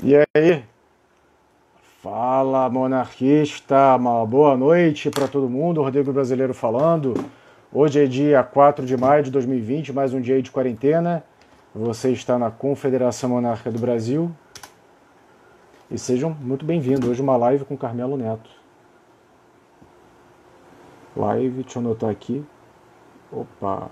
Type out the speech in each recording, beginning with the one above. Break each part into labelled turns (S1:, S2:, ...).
S1: E aí? Fala, monarquista! Uma boa noite para todo mundo. Rodrigo Brasileiro falando. Hoje é dia 4 de maio de 2020, mais um dia aí de quarentena. Você está na Confederação Monárquica do Brasil. E sejam muito bem-vindos. Hoje uma live com Carmelo Neto. Live, deixa eu anotar aqui. Opa!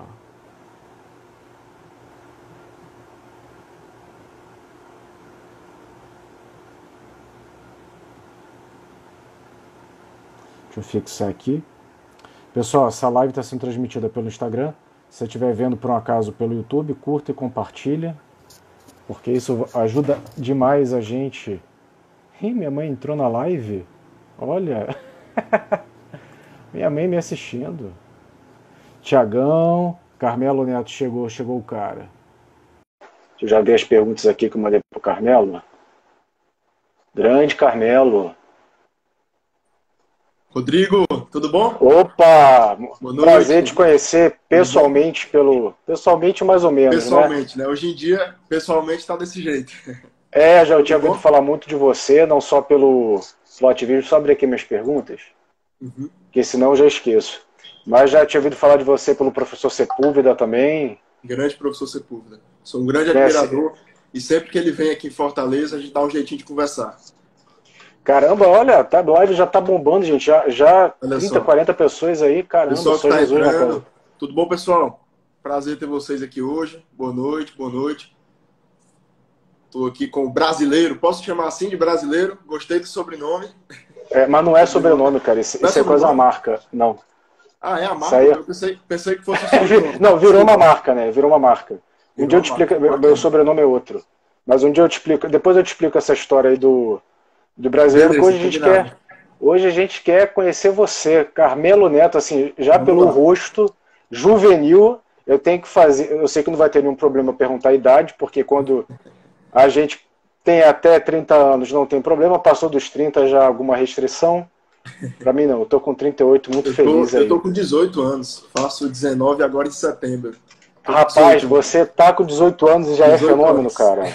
S1: Deixa eu fixar aqui. Pessoal, essa live está sendo transmitida pelo Instagram. Se você estiver vendo por um acaso pelo YouTube, curta e compartilha, porque isso ajuda demais a gente. Ih, minha mãe entrou na live? Olha, minha mãe me assistindo. Tiagão, Carmelo Neto chegou o cara. Deixa eu já ver as perguntas aqui que eu mandei pro Carmelo. Grande Carmelo.
S2: Rodrigo, tudo bom?
S1: Opa!
S2: Boa
S1: Prazer
S2: noite.
S1: te conhecer pessoalmente pessoalmente mais ou menos, né?
S2: Pessoalmente, né? Hoje em dia, pessoalmente tá desse jeito.
S1: Já eu
S2: Tudo
S1: tinha ouvido
S2: bom?
S1: falar muito de você, não só pelo ativismo, só abrir aqui minhas perguntas,
S2: Uhum.
S1: porque senão eu já esqueço. Mas já tinha ouvido falar de você pelo professor Sepúlveda também.
S2: Grande professor Sepúlveda. Sou um grande
S1: Conhece?
S2: admirador e sempre que ele vem aqui em Fortaleza, a gente dá um jeitinho de conversar.
S1: Caramba, olha, a live já tá bombando, gente. Já
S2: Olha
S1: 30,
S2: só.
S1: 40 pessoas aí, caramba,
S2: Pessoal que
S1: só
S2: está
S1: Jesus na casa.
S2: entrando, tudo bom, pessoal? Prazer ter vocês aqui hoje. Boa noite, boa noite. Estou aqui com o brasileiro. Posso chamar assim de brasileiro? Gostei do sobrenome.
S1: Mas não é
S2: Sobrenome.
S1: sobrenome, cara. Isso,
S2: Não é
S1: isso é coisa
S2: sobrenome?
S1: marca. Não.
S2: Ah, é a
S1: Isso
S2: marca?
S1: aí
S2: Eu pensei que fosse o sobrenome.
S1: Não, virou uma
S2: Desculpa.
S1: marca, né? Virou uma marca. Um dia
S2: Virou
S1: eu
S2: a
S1: te
S2: marca.
S1: explico, meu
S2: Bacana.
S1: sobrenome é outro. Mas um dia eu te explico, depois eu te explico essa história aí do brasileiro, que
S2: Beleza, combinado.
S1: hoje a gente quer conhecer você, Carmelo Neto, assim, já
S2: Vamos
S1: pelo
S2: lá.
S1: rosto, juvenil, eu tenho que fazer, eu sei que não vai ter nenhum problema perguntar a idade, porque quando a gente tem até 30 anos não tem problema, passou dos 30 já alguma restrição. Pra mim não, eu tô com 38, muito feliz
S2: Eu tô
S1: aí.
S2: com 18 anos, faço 19 agora em setembro. Tô com
S1: Rapaz,
S2: 18 anos.
S1: você tá com 18 anos e já é
S2: 18
S1: fenômeno,
S2: anos.
S1: cara.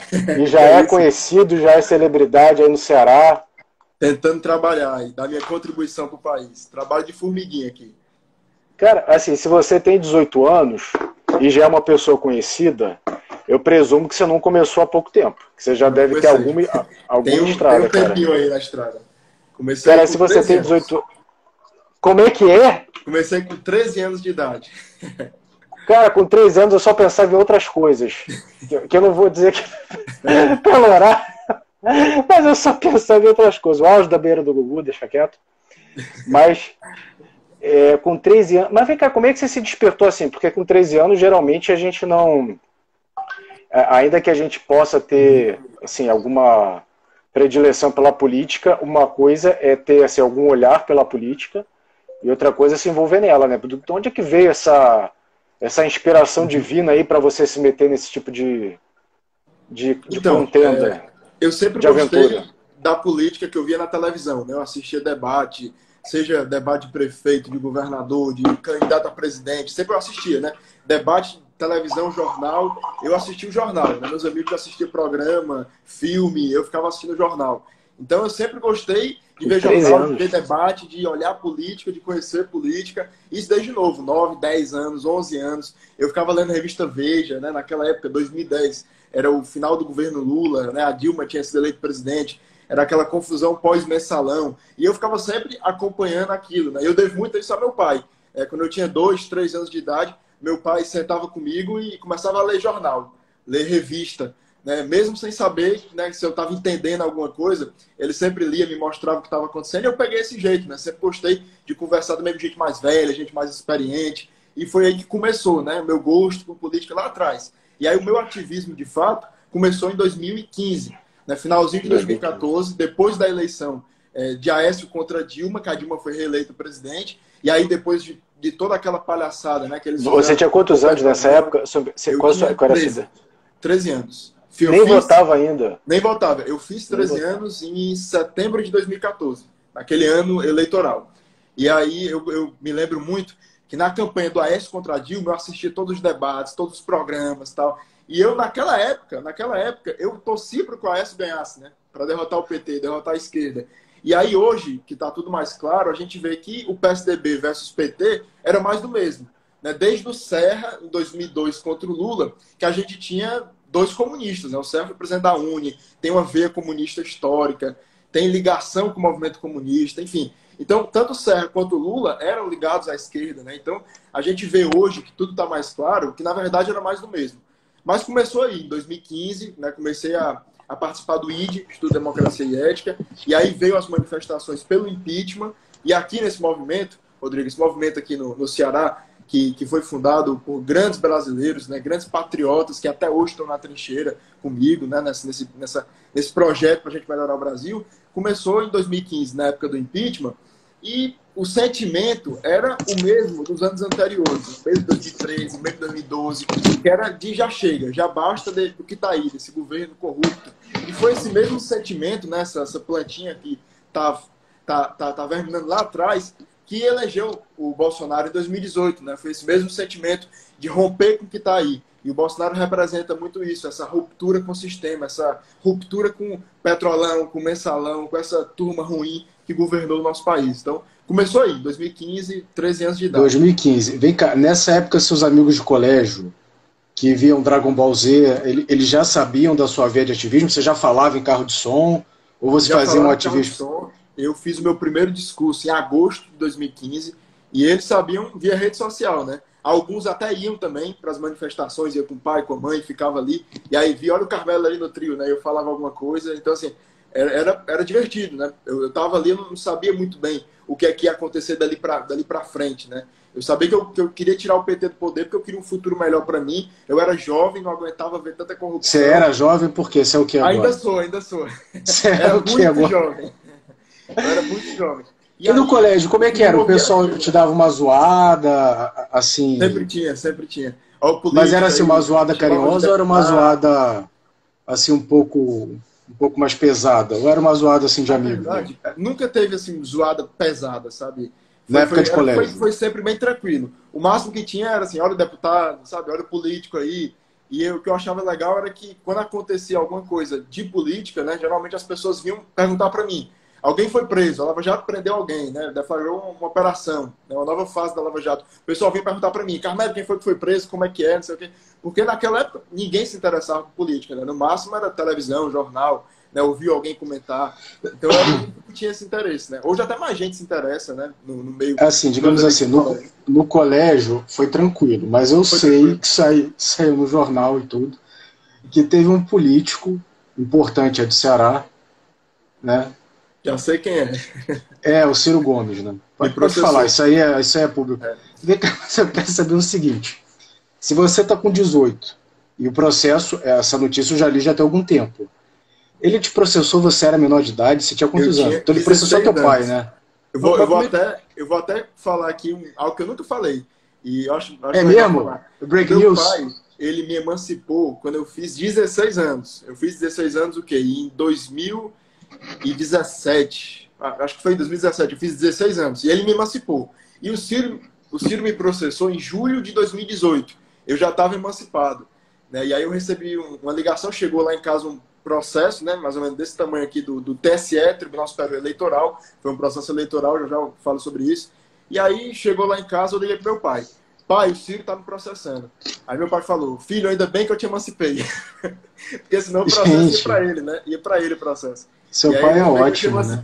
S1: E já
S2: Que é
S1: é
S2: isso?
S1: conhecido, já é celebridade aí no Ceará.
S2: Tentando trabalhar e dar minha contribuição pro país. Trabalho de formiguinha aqui.
S1: Cara, assim, se você tem 18 anos e já é uma pessoa conhecida, eu presumo que você não começou há pouco tempo. Que você já
S2: Não
S1: deve ter
S2: comecei.
S1: alguma
S2: Tem
S1: estrada,
S2: um
S1: cara.
S2: tempinho aí na estrada. Comecei
S1: Cara,
S2: com
S1: se você
S2: 13
S1: tem
S2: anos.
S1: 18. Como é que é?
S2: Comecei com 13 anos de idade.
S1: Cara, com 13 anos eu só pensava em outras coisas. Que eu não vou dizer que pelo horário, mas eu só pensava em outras coisas. O auge da beira do Gugu, deixa quieto. Mas com 13 anos. Mas vem cá, como é que você se despertou assim? Porque com 13 anos, geralmente, a gente não. Ainda que a gente possa
S2: Uhum.
S1: ter assim, alguma predileção pela política, uma coisa é ter assim, algum olhar pela política e outra coisa é se envolver nela, né? De onde é que veio essa inspiração
S2: Uhum.
S1: divina aí para você se meter nesse tipo de
S2: Então,
S1: contenda,
S2: eu sempre
S1: de aventura?
S2: gostei da política que eu via na televisão, né? Eu assistia debate, seja debate de prefeito, de governador, de candidato a presidente, sempre eu assistia, né? Debate, televisão, jornal, eu assistia o jornal, né? Meus amigos assistiam programa, filme, eu ficava assistindo o jornal. Então eu sempre gostei de
S1: Com
S2: ver
S1: 13
S2: jornal, de ver
S1: anos.
S2: debate, de olhar política, de conhecer política. Isso desde novo, 9, 10 anos, 11 anos. Eu ficava lendo a revista Veja, né? Naquela época, 2010, era o final do governo Lula, né? A Dilma tinha sido eleita presidente. Era aquela confusão pós-mensalão. E eu ficava sempre acompanhando aquilo, né? Eu devo muito isso ao meu pai. Quando eu tinha 2, 3 anos de idade, meu pai sentava comigo e começava a ler jornal, ler revista, né? Mesmo sem saber, né, se eu estava entendendo alguma coisa, ele sempre lia, me mostrava o que estava acontecendo, e eu peguei esse jeito, né? Sempre gostei de conversar também com gente mais velha, gente mais experiente, e foi aí que começou, né, meu gosto por política lá atrás. E aí o meu ativismo, de fato, começou em 2015, né, finalzinho de
S1: 2015.
S2: 2014, depois da eleição de Aécio contra Dilma, que a Dilma foi reeleita presidente, e aí depois de toda aquela palhaçada, né, que eles
S1: Você
S2: fizeram
S1: tinha
S2: com o
S1: quantos anos nessa
S2: Petrolão,
S1: época?
S2: eu
S1: Qual,
S2: tinha
S1: qual era a sua
S2: 13,
S1: ideia?
S2: 13 anos. Eu
S1: Nem
S2: fiz,
S1: votava ainda.
S2: nem voltava, eu fiz
S1: Nem
S2: 13
S1: votava.
S2: anos em setembro de 2014, naquele ano eleitoral. E aí eu me lembro muito que na campanha do Aécio contra a Dilma eu assistia todos os debates, todos os programas e tal. E eu, naquela época, eu torci para que o Aécio ganhasse, né? Para derrotar o PT, derrotar a esquerda. E aí hoje, que está tudo mais claro, a gente vê que o PSDB versus PT era mais do mesmo. Né? Desde o Serra, em 2002, contra o Lula, que a gente tinha dois comunistas. Né? O Serra foi presidente da UNE, tem uma veia comunista histórica, tem ligação com o movimento comunista, enfim. Então, tanto o Serra quanto o Lula eram ligados à esquerda. Né? Então, a gente vê hoje que tudo está mais claro, que na verdade era mais do mesmo. Mas começou aí, em 2015, né? Comecei a participar do ID, Estudo de Democracia e Ética, e aí veio as manifestações pelo impeachment, e aqui nesse movimento, Rodrigo, esse movimento aqui no Ceará, que foi fundado por grandes brasileiros, né, grandes patriotas que até hoje estão na trincheira comigo, né, nesse projeto para a gente melhorar o Brasil, começou em 2015, na época do impeachment, e o sentimento era o mesmo dos anos anteriores, o mesmo de 2013, o mesmo de 2012, que era de já chega, já basta do que está aí, desse governo corrupto. E foi esse mesmo sentimento, né, essa plantinha que tá verminando lá atrás, que elegeu o Bolsonaro em 2018. Né? Foi esse mesmo sentimento de romper com o que está aí. E o Bolsonaro representa muito isso, essa ruptura com o sistema, essa ruptura com o Petrolão, com o Mensalão, com essa turma ruim que governou o nosso país. Então, começou aí, 2015, 13 anos de idade.
S1: 2015. Vem cá, nessa época, seus amigos de colégio que viam Dragon Ball Z, eles já sabiam da sua veia de ativismo? Você já falava em carro de som? Ou você fazia um ativismo?
S2: Eu fiz o meu primeiro discurso em agosto de 2015 e eles sabiam via rede social, né? Alguns até iam também para as manifestações, ia com o pai, com a mãe, ficava ali. E aí via, olha o Carmelo ali no trio, né? Eu falava alguma coisa. Então, assim, era divertido, né? Eu estava ali, eu não sabia muito bem o que é que ia acontecer dali para frente, né? Eu sabia que eu queria tirar o PT do poder porque eu queria um futuro melhor para mim. Eu era jovem, não aguentava ver tanta corrupção.
S1: Você era jovem por quê? Você é o que agora?
S2: Ainda sou.
S1: Você era o que agora?
S2: Jovem. Eu era muito jovem.
S1: E no colégio, como é que era? O pessoal te dava uma zoada, assim...
S2: Sempre tinha.
S1: Mas era assim, uma zoada carinhosa ou era uma zoada, assim, um pouco mais pesada? Ou era uma zoada, assim, de amigo?
S2: Verdade, nunca teve, assim, zoada pesada, sabe?
S1: Na época de colégio?
S2: Foi sempre bem tranquilo. O máximo que tinha era, assim, olha o deputado, sabe? Olha o político aí. E o que eu achava legal era que, quando acontecia alguma coisa de política, né? Geralmente as pessoas vinham perguntar para mim. Alguém foi preso, a Lava Jato prendeu alguém, né? Deflagrou uma operação, né? Uma nova fase da Lava Jato. O pessoal vinha perguntar para mim, Carmelo, quem foi que foi preso, como é que é, não sei o quê. Porque naquela época ninguém se interessava por política, né? No máximo era televisão, jornal, né? Ouviu alguém comentar. Então era o que tinha esse interesse, né? Hoje até mais gente se interessa, né? No meio.
S1: Assim, digamos assim, no colégio foi tranquilo, mas eu sei que saiu no jornal e tudo, que teve um político importante, é do Ceará, né?
S2: Já sei quem é.
S1: É, o Ciro Gomes, né? Pode falar, isso aí é público. Vem cá, você quer saber o seguinte: se você está com 18 e o processo, essa notícia eu já li já tem algum tempo, ele te processou, você era menor de idade, você tinha quantos anos? Então ele processou teu pai, né?
S2: Eu vou até falar aqui algo que eu nunca falei. E acho
S1: é mesmo? Break news?
S2: Meu pai, ele me emancipou quando eu fiz 16 anos. Eu fiz 16 anos o quê? Em 2017. Acho que foi em 2017. Eu fiz 16 anos. E ele me emancipou. E o Ciro me processou em julho de 2018. Eu já estava emancipado. Né? E aí eu recebi uma ligação, chegou lá em casa um processo, né, mais ou menos desse tamanho aqui, do TSE, Tribunal Superior Eleitoral. Foi um processo eleitoral, já falo sobre isso. E aí chegou lá em casa, eu liguei pro meu pai. Pai, o Ciro tá me processando. Aí meu pai falou, filho, ainda bem que eu te emancipei. Porque senão o processo ia pra ele, né? Ia pra ele o processo.
S1: Seu pai é ótimo, né?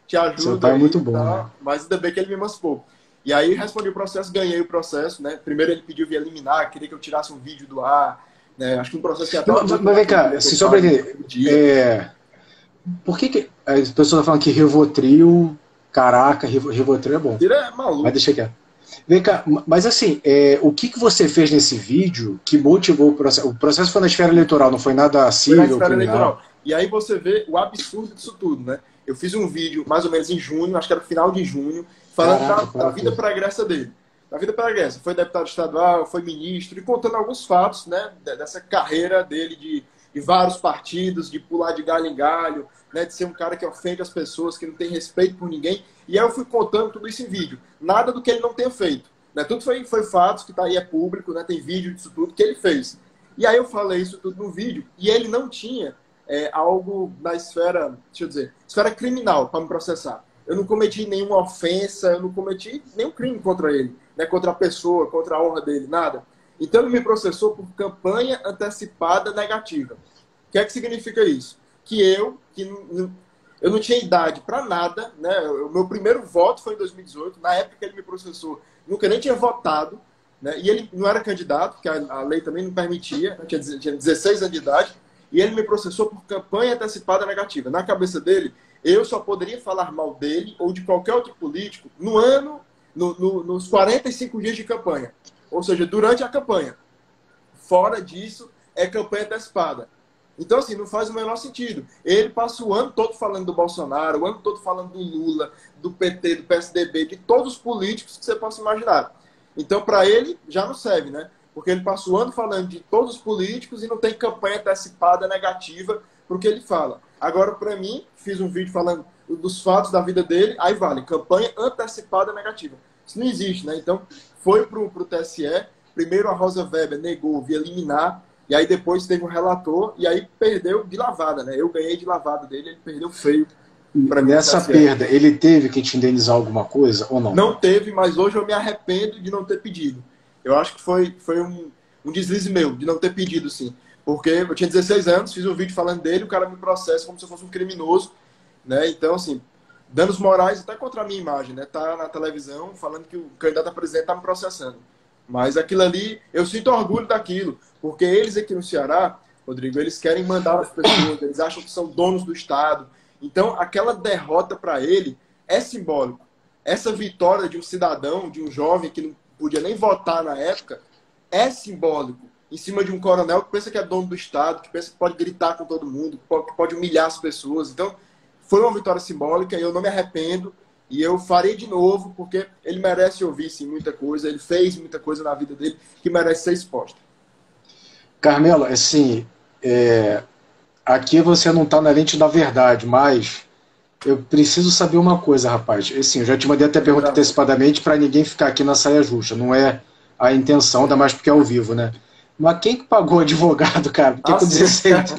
S2: Te ajuda.
S1: Seu pai é muito bom,
S2: tá?
S1: né?
S2: Mas ainda bem que ele me emancipou. E aí respondi o processo, ganhei o processo, né? Primeiro ele pediu via liminar, queria que eu tirasse um vídeo do ar. Né? Acho que um processo que até...
S1: Mas vem cá, assim, só pra entender, por que as pessoas estão falando que Rivotril, caraca, Rivotril é bom.
S2: Ele é maluco.
S1: Mas deixa quieto. Vem cá, mas assim, o que você fez nesse vídeo que motivou o processo? O processo foi na esfera eleitoral, não foi nada civil,
S2: foi na esfera eleitoral. E aí você vê o absurdo disso tudo, né? Eu fiz um vídeo mais ou menos em junho, acho que era final de junho, falando da vida pregressa dele. Da vida pregressa. Foi deputado estadual, foi ministro, e contando alguns fatos, né, dessa carreira dele de vários partidos, de pular de galho em galho, né, de ser um cara que ofende as pessoas, que não tem respeito por ninguém. E aí eu fui contando tudo isso em vídeo. Nada do que ele não tenha feito. Né? Tudo foi fatos, que tá aí, é público, né, tem vídeo disso tudo que ele fez. E aí eu falei isso tudo no vídeo, e ele não tinha algo na esfera, deixa eu dizer, esfera criminal para me processar. Eu não cometi nenhuma ofensa, eu não cometi nenhum crime contra ele, né, contra a pessoa, contra a honra dele, nada. Então ele me processou por campanha antecipada negativa. O que é que significa isso? Que eu não tinha idade para nada, né? O meu primeiro voto foi em 2018, na época que ele me processou, nunca nem tinha votado, né? E ele não era candidato, porque a lei também não permitia, né? Tinha 16 anos de idade, e ele me processou por campanha antecipada negativa. Na cabeça dele, eu só poderia falar mal dele ou de qualquer outro político nos 45 dias de campanha. Ou seja, durante a campanha. Fora disso, é campanha antecipada. Então, assim, não faz o menor sentido. Ele passa o ano todo falando do Bolsonaro, o ano todo falando do Lula, do PT, do PSDB, de todos os políticos que você possa imaginar. Então, para ele, já não serve, né? Porque ele passa o ano falando de todos os políticos e não tem campanha antecipada negativa para o que ele fala. Agora, para mim, fiz um vídeo falando dos fatos da vida dele, aí vale, campanha antecipada negativa. Isso não existe, né? Então, foi para o TSE, primeiro a Rosa Weber negou via liminar, e aí depois teve um relator, e aí perdeu de lavada, né? Eu ganhei de lavada dele, ele perdeu feio.
S1: Nessa perda, ele teve que te indenizar alguma coisa ou não?
S2: Não teve, mas hoje eu me arrependo de não ter pedido. Eu acho que foi um deslize meu, de não ter pedido, sim. Porque eu tinha 16 anos, fiz um vídeo falando dele, o cara me processa como se eu fosse um criminoso, né? Então, assim, danos morais até contra a minha imagem, né? Tá na televisão falando que o candidato a presidente tá me processando. Mas aquilo ali, eu sinto orgulho daquilo, porque eles aqui no Ceará, Rodrigo, eles querem mandar as pessoas, eles acham que são donos do Estado. Então, aquela derrota para ele é simbólico. Essa vitória de um cidadão, de um jovem que não podia nem votar na época, é simbólico. Em cima de um coronel que pensa que é dono do Estado, que pensa que pode gritar com todo mundo, que pode humilhar as pessoas. Então, foi uma vitória simbólica e eu não me arrependo. E eu farei de novo, porque ele merece ouvir, sim, muita coisa. Ele fez muita coisa na vida dele que merece ser exposta.
S1: Carmelo, assim, aqui você não está na lente da verdade, mas eu preciso saber uma coisa, rapaz. Assim, eu já te mandei até a pergunta antecipadamente para ninguém ficar aqui na saia justa. Não é a intenção, ainda mais porque é ao vivo, né? Mas quem que pagou o advogado, cara? Porque com 16...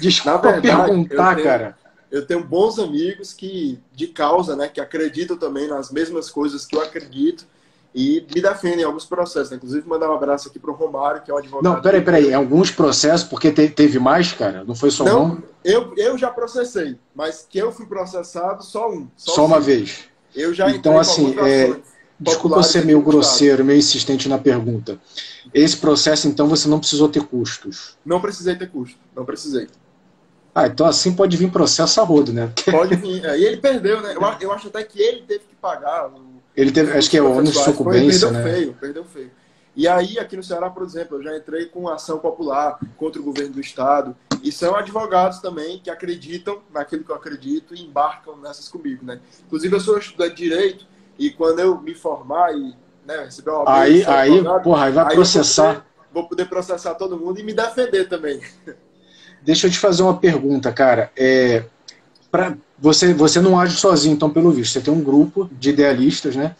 S1: Desculpa perguntar, cara.
S2: Eu tenho bons amigos de causa, né, que acreditam também nas mesmas coisas que eu acredito e me defendem em alguns processos, né? Inclusive, mandar um abraço aqui para o Romário, que é um advogado.
S1: Não, peraí. Em alguns processos, porque teve mais, cara? Não foi só um?
S2: Eu já processei, mas que eu fui processado, só um.
S1: Só uma vez.
S2: Eu já
S1: então, assim, desculpa ser meio grosseiro, meio insistente na pergunta. Esse processo, então, você não precisou ter custos?
S2: Não precisei ter custo, não precisei.
S1: Então assim pode vir processo a rodo, né?
S2: Pode vir. E ele perdeu, né? Eu acho até que ele teve que pagar.
S1: Ele teve, acho que é o ônus de sucumbência, né?
S2: Perdeu feio. E aí, aqui no Ceará, por exemplo, eu já entrei com ação popular contra o governo do Estado. E são advogados também que acreditam naquilo que eu acredito e embarcam nessas comigo, né? Inclusive, eu sou estudante de Direito e quando eu me formar e receber uma
S1: aí vai processar.
S2: Vou poder processar todo mundo e me defender também.
S1: Deixa eu te fazer uma pergunta, cara. Você não age sozinho, então, pelo visto. Você tem um grupo de idealistas, né?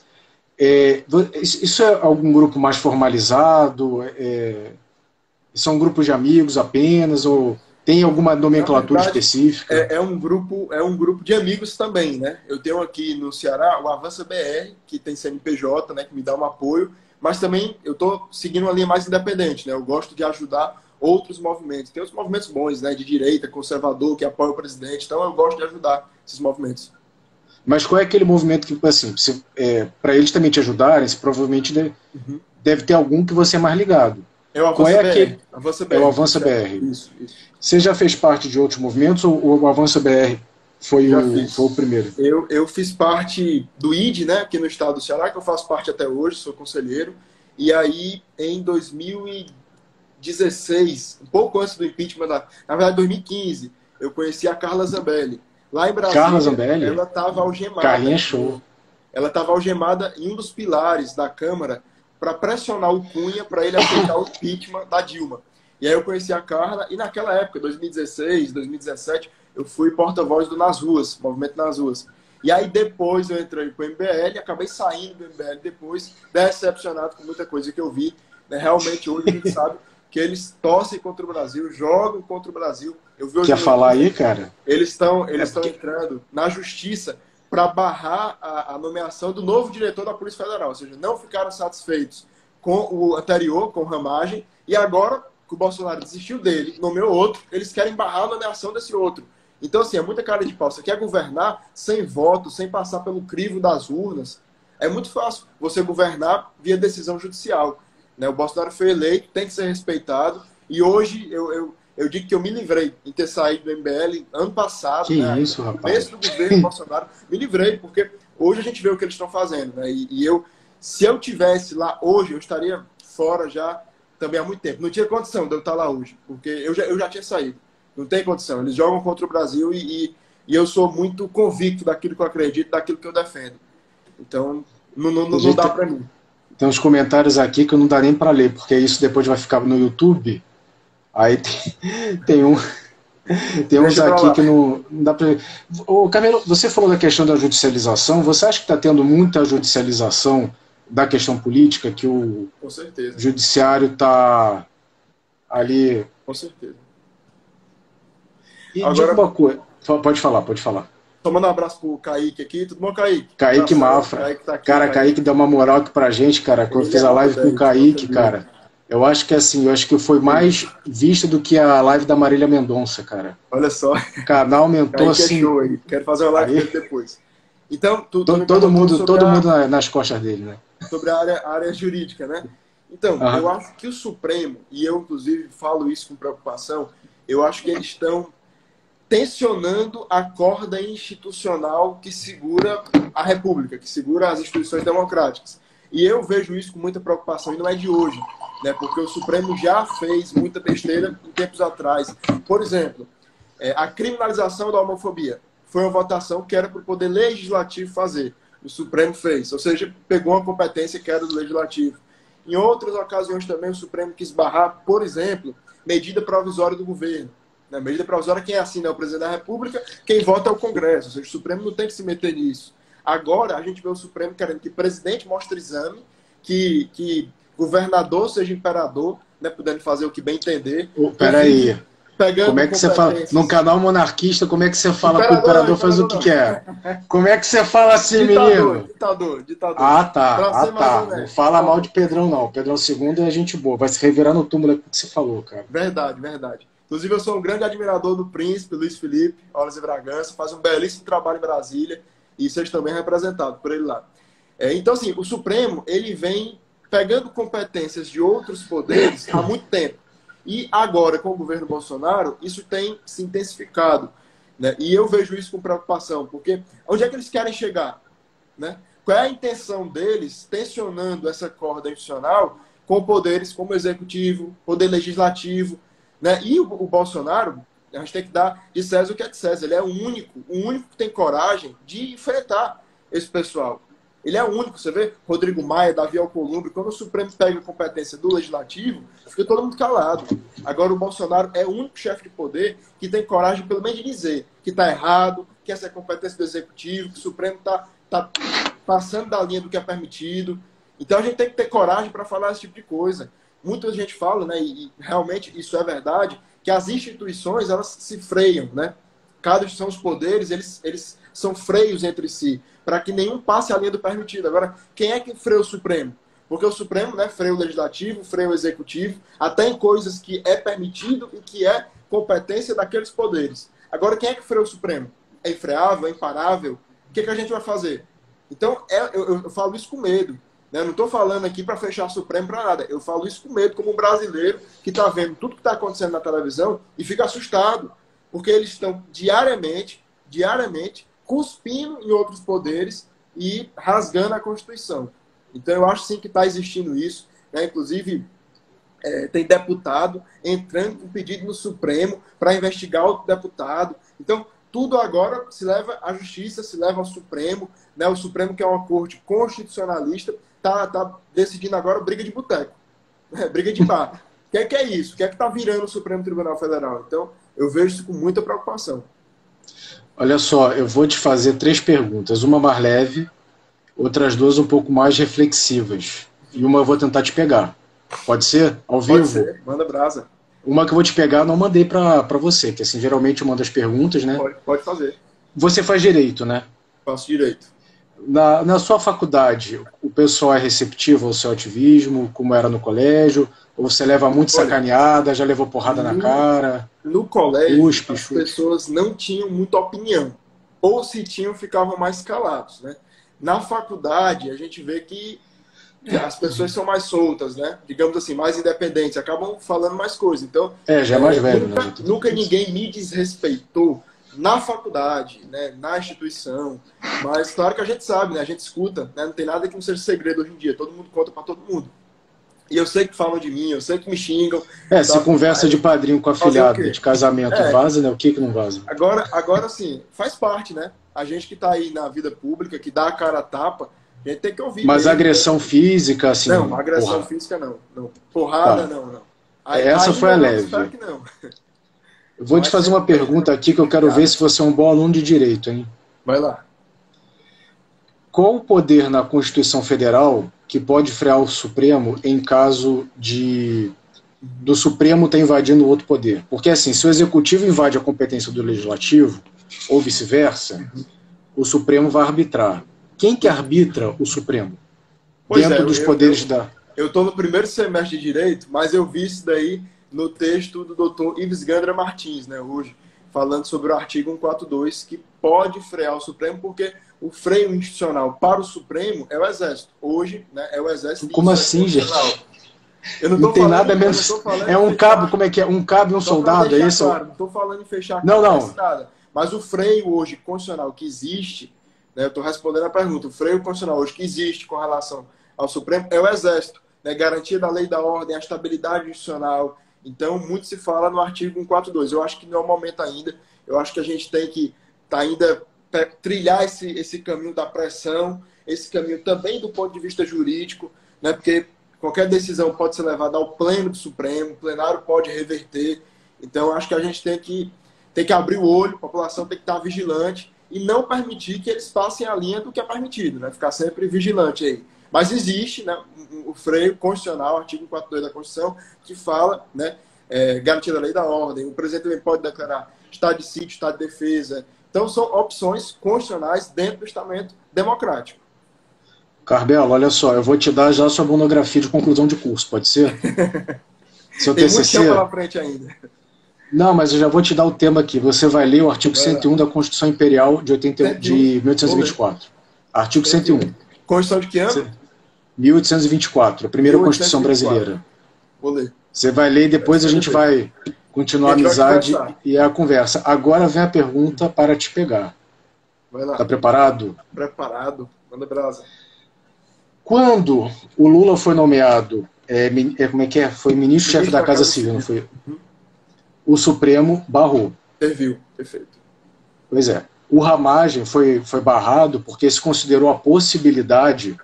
S1: Isso é algum grupo mais formalizado? São grupos de amigos apenas? Ou tem alguma nomenclatura específica?
S2: É um grupo de amigos também, né? Eu tenho aqui no Ceará o Avança BR, que tem CNPJ, né? Que me dá um apoio. Mas também eu estou seguindo uma linha mais independente, né? Eu gosto de ajudar outros movimentos. Tem outros movimentos bons, né, de direita, conservador, que apoia o presidente. Então eu gosto de ajudar esses movimentos.
S1: Mas qual é aquele movimento que, assim, para eles também te ajudarem, você provavelmente deve ter algum que você é mais ligado?
S2: É o Avança BR.
S1: É o Avança BR.
S2: Isso.
S1: Você já fez parte de outros movimentos ou o Avança BR foi o primeiro?
S2: Eu fiz parte do ID, né, aqui no estado do Ceará, que eu faço parte até hoje, sou conselheiro. E aí, em 2016, um pouco antes do impeachment, na verdade, 2015, eu conheci a Carla Zambelli. Lá em Brasília,
S1: Carla Zambelli?
S2: Ela estava algemada.
S1: Carlinha show.
S2: Ela estava algemada em um dos pilares da Câmara para pressionar o Cunha para ele aceitar o impeachment da Dilma. E aí eu conheci a Carla e naquela época, 2016, 2017, eu fui porta-voz do Nas Ruas, Movimento Nas Ruas. E aí depois eu entrei para o MBL, acabei saindo do MBL depois, decepcionado com muita coisa que eu vi. Realmente hoje a gente sabe que eles torcem contra o Brasil, jogam contra o Brasil. Eu vi
S1: Quer falar aí, cara?
S2: Eles estão entrando na justiça para barrar a nomeação do novo diretor da Polícia Federal. Ou seja, não ficaram satisfeitos com o anterior, com o Ramagem, e agora que o Bolsonaro desistiu dele, nomeou outro, eles querem barrar a nomeação desse outro. Então, assim, é muita cara de pau. Você quer governar sem voto, sem passar pelo crivo das urnas. É muito fácil você governar via decisão judicial. Né? O Bolsonaro foi eleito, tem que ser respeitado. E hoje eu digo que eu me livrei em ter saído do MBL ano passado.
S1: Que
S2: né?
S1: isso, rapaz.
S2: No começo do governo Bolsonaro, me livrei, porque hoje a gente vê o que eles estão fazendo. Né? Se eu tivesse lá hoje, eu estaria fora já também há muito tempo. Não tinha condição de eu estar lá hoje, porque eu já tinha saído. Não tem condição. Eles jogam contra o Brasil e eu sou muito convicto daquilo que eu acredito, daquilo que eu defendo. Então, não dá para mim.
S1: Tem uns comentários aqui que não dá nem para ler, porque isso depois vai ficar no YouTube. Aí tem uns aqui que não dá para ler. Ô, Camilo, você falou da questão da judicialização. Você acha que está tendo muita judicialização da questão política, que o
S2: Com certeza.
S1: judiciário está ali...
S2: Com certeza.
S1: E
S2: agora,
S1: diga uma coisa. Pode falar.
S2: Tomando um abraço pro Kaique aqui. Tudo bom, Kaique?
S1: Kaique Mafra.
S2: Kaique tá aqui,
S1: cara, Kaique deu uma moral aqui pra gente, cara. Quando eu fiz a live com o Kaique, cara, eu acho que assim, foi mais vista do que a live da Marília Mendonça, cara.
S2: Olha só.
S1: O canal aumentou assim.
S2: É show aí. Quero fazer uma live dele depois. Então,
S1: todo mundo nas costas dele, né?
S2: Sobre a área jurídica, né? Então, eu acho que o Supremo, e eu inclusive falo isso com preocupação, eu acho que eles estão tensionando a corda institucional que segura a República, que segura as instituições democráticas. E eu vejo isso com muita preocupação, e não é de hoje, né? Porque o Supremo já fez muita besteira em tempos atrás. Por exemplo, a criminalização da homofobia foi uma votação que era para o Poder Legislativo fazer. O Supremo fez, ou seja, pegou uma competência que era do Legislativo. Em outras ocasiões também o Supremo quis barrar, por exemplo, medida provisória do governo. Na medida provisória, quem assina é o presidente da República, quem vota é o Congresso. Ou seja, o Supremo não tem que se meter nisso. Agora, a gente vê o Supremo querendo que o presidente mostre exame, que governador seja imperador, né, podendo fazer o que bem entender.
S1: Peraí. Como é que você fala? Num canal monarquista, como é que você fala que o imperador faz o que quer? Como é que você fala assim, menino?
S2: Ditador.
S1: Ah, tá. Não fala mal de Pedrão, não. Pedrão II é gente boa. Vai se revirar no túmulo que você falou, cara.
S2: Verdade. Inclusive, eu sou um grande admirador do príncipe Luiz Felipe, Orleans e Bragança, faz um belíssimo trabalho em Brasília, e vocês também representados por ele lá. Então, assim, o Supremo, ele vem pegando competências de outros poderes há muito tempo. E agora, com o governo Bolsonaro, isso tem se intensificado. Né? E eu vejo isso com preocupação, porque onde é que eles querem chegar? Né? Qual é a intenção deles tensionando essa corda institucional com poderes como o Executivo, Poder Legislativo, né? E o Bolsonaro, a gente tem que dar de César o que é de César. Ele é o único que tem coragem de enfrentar esse pessoal. Ele é o único, você vê, Rodrigo Maia, Davi Alcolumbre, quando o Supremo pega a competência do Legislativo, fica todo mundo calado. Agora o Bolsonaro é o único chefe de poder que tem coragem, pelo menos, de dizer que está errado, que essa é a competência do Executivo, que o Supremo está passando da linha do que é permitido. Então a gente tem que ter coragem para falar esse tipo de coisa. Muita gente fala, né, e realmente isso é verdade, que as instituições, elas se freiam, né? Cada instituição, os poderes, eles são freios entre si, para que nenhum passe a linha do permitido. Agora, quem é que freia o Supremo? Porque o Supremo, né, freia o Legislativo, freia o Executivo, até em coisas que é permitido e que é competência daqueles poderes. Agora, quem é que freia o Supremo? É infreável, é imparável? O que a gente vai fazer? Então, eu falo isso com medo. Né? Eu não estou falando aqui para fechar o Supremo para nada. Eu falo isso com medo, como um brasileiro que está vendo tudo que está acontecendo na televisão e fica assustado. Porque eles estão diariamente, cuspindo em outros poderes e rasgando a Constituição. Então, eu acho sim que está existindo isso. Né? Inclusive, tem deputado entrando com pedido no Supremo para investigar outro deputado. Então, tudo agora se leva à justiça, se leva ao Supremo. Né? O Supremo, que é uma corte constitucionalista, está decidindo agora briga de boteco, briga de bar. O que é isso? O que é que está virando o Supremo Tribunal Federal? Então, eu vejo isso com muita preocupação.
S1: Olha só, eu vou te fazer 3 perguntas. Uma mais leve, outras 2 um pouco mais reflexivas. E uma eu vou tentar te pegar.
S3: Pode ser? Ao
S2: Pode
S3: vivo?
S2: ser, manda brasa.
S3: Uma que eu vou te pegar, não mandei para você, que assim, geralmente eu mando as perguntas, né?
S2: Pode fazer.
S3: Você faz direito, né?
S2: Faço direito.
S3: Na sua faculdade, o pessoal é receptivo ao seu ativismo, como era no colégio? Ou você leva muito
S2: Olha,
S3: sacaneada, já levou porrada na cara?
S2: No colégio,
S3: Cuspe,
S2: as
S3: chute.
S2: pessoas não tinham muita opinião. Ou se tinham, ficavam mais calados, né? Na faculdade, a gente vê que as pessoas são mais soltas, né? Digamos assim, mais independentes, acabam falando mais coisas. Então,
S3: Já é mais velho,
S2: nunca,
S3: né?
S2: nunca ninguém me desrespeitou na faculdade, né? Na instituição. Mas claro que a gente sabe, né? A gente escuta, né? Não tem nada que não seja segredo hoje em dia. Todo mundo conta para todo mundo. E eu sei que falam de mim, eu sei que me xingam.
S3: Se conversa de padrinho com afilhado, de casamento, vaza, né? O que não vaza?
S2: Agora sim, faz parte, né? A gente que tá aí na vida pública, que dá a cara a tapa, a gente tem que ouvir.
S3: Mas
S2: mesmo,
S3: agressão física, assim...
S2: Não, agressão
S3: porra.
S2: física não. Porrada,
S3: Tá.
S2: não.
S3: Essa foi a leve.
S2: Espero que não.
S3: Eu vou te fazer uma pergunta aqui que eu quero ver se você é um bom aluno de direito, hein?
S2: Vai lá.
S3: Qual o poder na Constituição Federal que pode frear o Supremo em caso do Supremo estar invadindo outro poder? Porque, assim, se o Executivo invade a competência do Legislativo, ou vice-versa, o Supremo vai arbitrar. Quem que arbitra o Supremo? Dentro dos poderes da...
S2: Eu estou no primeiro semestre de Direito, mas eu vi isso daí no texto do Dr. Ives Gandra Martins, né, hoje, falando sobre o artigo 142, que pode frear o Supremo, porque o freio institucional para o Supremo é o Exército. Hoje, né, é o Exército.
S3: Como assim, gente?
S2: Eu
S3: não tem nada menos. É um cabo, como é que é? Um cabo e um soldado, é isso?
S2: Claro, não estou falando em fechar
S3: não.
S2: nada. Mas o freio hoje constitucional que existe, né, eu estou respondendo a pergunta, o freio constitucional hoje que existe com relação ao Supremo é o Exército, né, garantia da lei e da ordem, a estabilidade institucional. Então, muito se fala no artigo 142. Eu acho que não é o momento ainda. Eu acho que a gente tem que ainda trilhar esse caminho da pressão, esse caminho também do ponto de vista jurídico, né, porque qualquer decisão pode ser levada ao pleno do Supremo, o plenário pode reverter. Então, eu acho que a gente tem que abrir o olho, a população tem que estar vigilante e não permitir que eles passem a linha do que é permitido, né? Ficar sempre vigilante aí. Mas existe, né, o freio constitucional, artigo 142 da Constituição, que fala, né, garantia da lei e da ordem. O presidente também pode declarar estado de sítio, estado de defesa. Então, são opções constitucionais dentro do estamento democrático.
S3: Carbelo, olha só, eu vou te dar já a sua monografia de conclusão de curso, pode ser? Seu
S2: Tem
S3: TCC...
S2: muito tempo pela frente ainda.
S3: Não, mas eu já vou te dar o tema aqui. Você vai ler o artigo 101 da Constituição Imperial de 1824. Artigo 101.
S2: Constituição de que ano?
S3: 1824, a primeira
S2: 1824.
S3: Constituição brasileira.
S2: Vou ler.
S3: Você vai ler e depois a gente vai continuar a amizade e a conversa. Agora vem a pergunta para te pegar.
S2: Vai lá.
S3: Está preparado?
S2: Preparado. Manda brasa.
S3: Quando o Lula foi nomeado, como é que é? Foi ministro-chefe da Casa Civil, não foi? O Supremo barrou.
S2: Serviu, perfeito.
S3: Pois é. O Ramagem foi barrado porque se considerou a possibilidade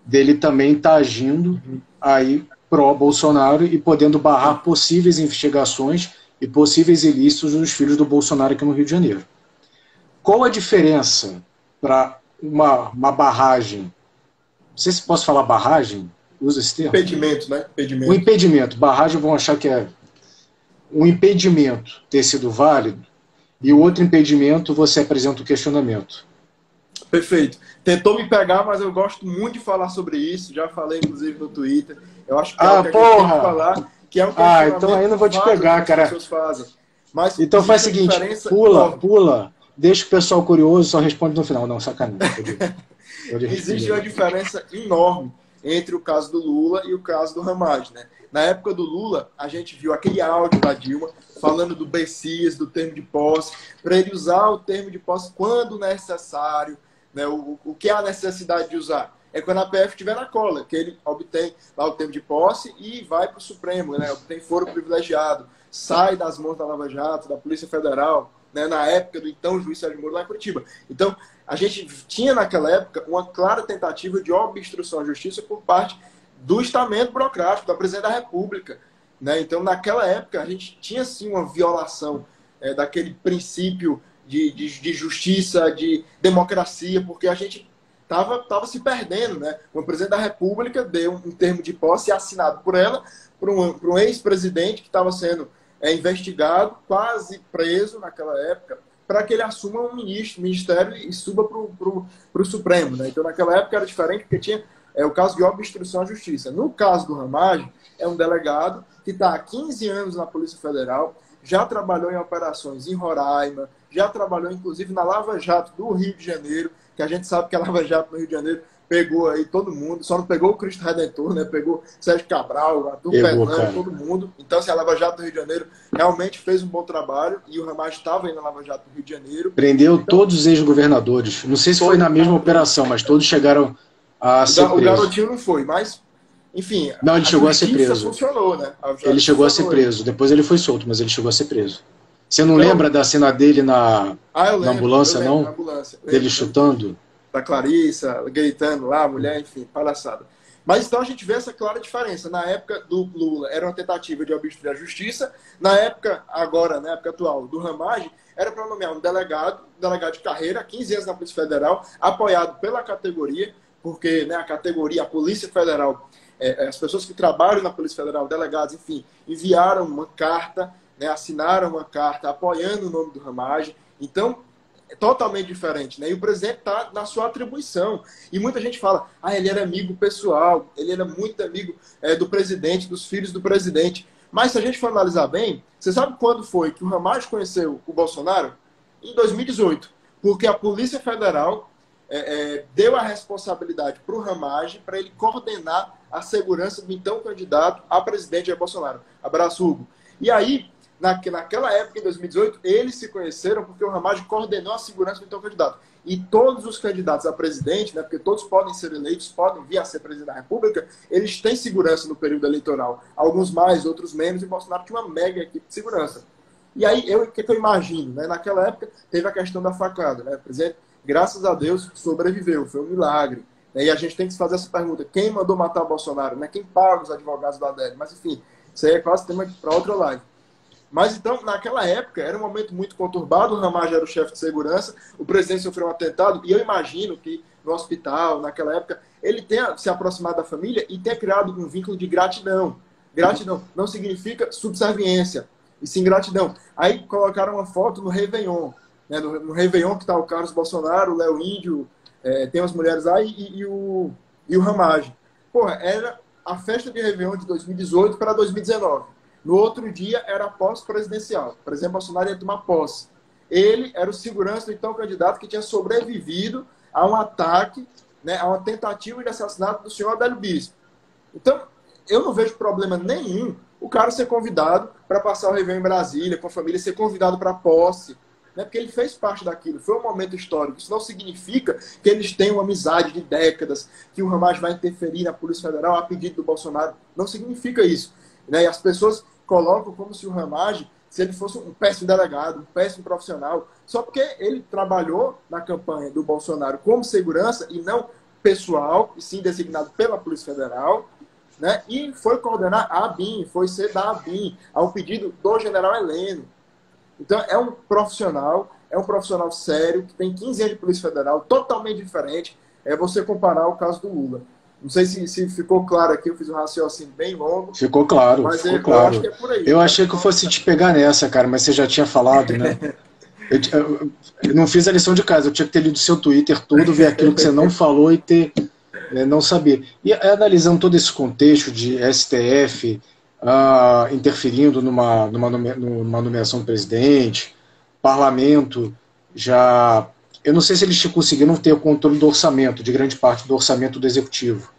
S3: dele também estar agindo aí pró-Bolsonaro e podendo barrar possíveis investigações e possíveis ilícitos dos filhos do Bolsonaro aqui no Rio de Janeiro. Qual a diferença para uma barragem? Não sei se posso falar barragem, usa esse termo?
S2: Impedimento, né? Impedimento.
S3: Um impedimento. Barragem vão achar que é um impedimento ter sido válido e o outro impedimento você apresenta o questionamento.
S2: Perfeito. Tentou me pegar, mas eu gosto muito de falar sobre isso. Já falei, inclusive, no Twitter. Eu acho que é algo que a gente tem que falar, que é um questionamento
S3: então aí não vou te pegar, cara.
S2: As pessoas fazem. Mas
S3: então faz o seguinte, pula, deixa o pessoal curioso, só responde no final. Não, sacanagem.
S2: Existe uma diferença enorme entre o caso do Lula e o caso do Ramagem, né? Na época do Lula, a gente viu aquele áudio da Dilma falando do Bessias, do termo de posse, para ele usar o termo de posse quando necessário, né? O que é a necessidade de usar? É quando a PF estiver na cola, que ele obtém lá o termo de posse e vai para o Supremo, né? Obtém foro privilegiado, sai das mãos da Lava Jato, da Polícia Federal, né? Na época do então juiz Sérgio Moro lá em Curitiba. Então, a gente tinha naquela época uma clara tentativa de obstrução à justiça por parte do estamento burocrático, da Presidente da República, né? Então, naquela época, a gente tinha, sim, uma violação daquele princípio de justiça, de democracia, porque a gente estava se perdendo, né? O presidente da República deu um termo de posse assinado por ela, por um ex-presidente que estava sendo investigado, quase preso naquela época, para que ele assuma um ministério e suba para o Supremo, né? Então, naquela época era diferente, porque tinha o caso de obstrução à justiça. No caso do Ramagem, é um delegado que está há 15 anos na Polícia Federal, já trabalhou em operações em Roraima, já trabalhou, inclusive, na Lava Jato do Rio de Janeiro, que a gente sabe que a Lava Jato no Rio de Janeiro pegou aí todo mundo, só não pegou o Cristo Redentor, né? Pegou Sérgio Cabral, Arthur Fernandes, todo mundo. Então, assim, a Lava Jato do Rio de Janeiro realmente fez um bom trabalho e o Ramagem estava aí na Lava Jato do Rio de Janeiro.
S3: Prendeu então, todos os ex-governadores. Não sei se foi na mesma operação, mas todos chegaram a ser presos.
S2: O garotinho não foi, mas, enfim...
S3: Não, ele chegou a ser preso.
S2: Funcionou, né?
S3: Ele chegou a ser preso. Depois ele foi solto, mas ele chegou a ser preso. Você não lembra da cena dele na ambulância, não? Na ambulância. Dele chutando?
S2: Da Clarissa, gritando lá, a mulher, enfim, palhaçada. Mas então a gente vê essa clara diferença. Na época do Lula era uma tentativa de obstruir a justiça, na época, agora, na época atual, do Ramagem, era para nomear um delegado de carreira, 15 anos na Polícia Federal, apoiado pela categoria, porque a categoria, a Polícia Federal, as pessoas que trabalham na Polícia Federal, delegados, enfim, enviaram uma carta, assinaram uma carta apoiando o nome do Ramagem. Então, é totalmente diferente, né? E o presidente está na sua atribuição. E muita gente fala, ele era amigo pessoal, ele era muito amigo do presidente, dos filhos do presidente. Mas se a gente for analisar bem, você sabe quando foi que o Ramagem conheceu o Bolsonaro? Em 2018. Porque a Polícia Federal deu a responsabilidade para o Ramagem para ele coordenar a segurança do então candidato a presidente Jair Bolsonaro. Abraço, Hugo. E aí, naquela época, em 2018, eles se conheceram porque o Ramagem coordenou a segurança do então candidato. E todos os candidatos a presidente, porque todos podem ser eleitos, podem vir a ser presidente da República, eles têm segurança no período eleitoral. Alguns mais, outros menos, e Bolsonaro tinha uma mega equipe de segurança. E aí, o que eu imagino? Naquela época, teve a questão da facada. O presidente, graças a Deus, sobreviveu. Foi um milagre. E a gente tem que se fazer essa pergunta. Quem mandou matar o Bolsonaro? Quem paga os advogados do ADL? Mas, enfim, isso aí é quase tema para outra live. Mas, então, naquela época, era um momento muito conturbado, o Ramagem era o chefe de segurança, o presidente sofreu um atentado, e eu imagino que no hospital, naquela época, ele tenha se aproximado da família e tenha criado um vínculo de gratidão. Gratidão não significa subserviência, e sim gratidão. Aí colocaram uma foto no Réveillon, no Réveillon que está o Carlos Bolsonaro, o Léo Índio, tem umas mulheres lá, e o Ramagem. Era a festa de Réveillon de 2018 para 2019. No outro dia era a posse presidencial. Por exemplo, Bolsonaro ia tomar posse. Ele era o segurança do então candidato que tinha sobrevivido a um ataque, a uma tentativa de assassinato do senhor Adélio Bispo. Então, eu não vejo problema nenhum o cara ser convidado para passar o Réveillon em Brasília, com a família, ser convidado para a posse, porque ele fez parte daquilo. Foi um momento histórico. Isso não significa que eles tenham uma amizade de décadas, que o Ramagem vai interferir na Polícia Federal a pedido do Bolsonaro. Não significa isso. E as pessoas colocam como se o Ramagem, se ele fosse um péssimo delegado, um péssimo profissional, só porque ele trabalhou na campanha do Bolsonaro como segurança e não pessoal, e sim designado pela Polícia Federal, e foi coordenar a ABIN, foi ser da ABIN, ao pedido do general Heleno. Então, é um profissional sério, que tem 15 anos de Polícia Federal, totalmente diferente. É você comparar o caso do Lula. Não sei se ficou claro aqui, eu fiz um raciocínio bem longo.
S3: Ficou claro,
S2: mas
S3: ficou claro.
S2: Eu acho que é por aí.
S3: Eu achei que eu fosse te pegar nessa, cara, mas você já tinha falado, né? Eu não fiz a lição de casa, eu tinha que ter lido o seu Twitter todo, ver aquilo que você não falou e não saber. E analisando todo esse contexto de STF interferindo numa nomeação do presidente, parlamento já... Eu não sei se eles conseguiram ter o controle do orçamento, de grande parte do orçamento do Executivo.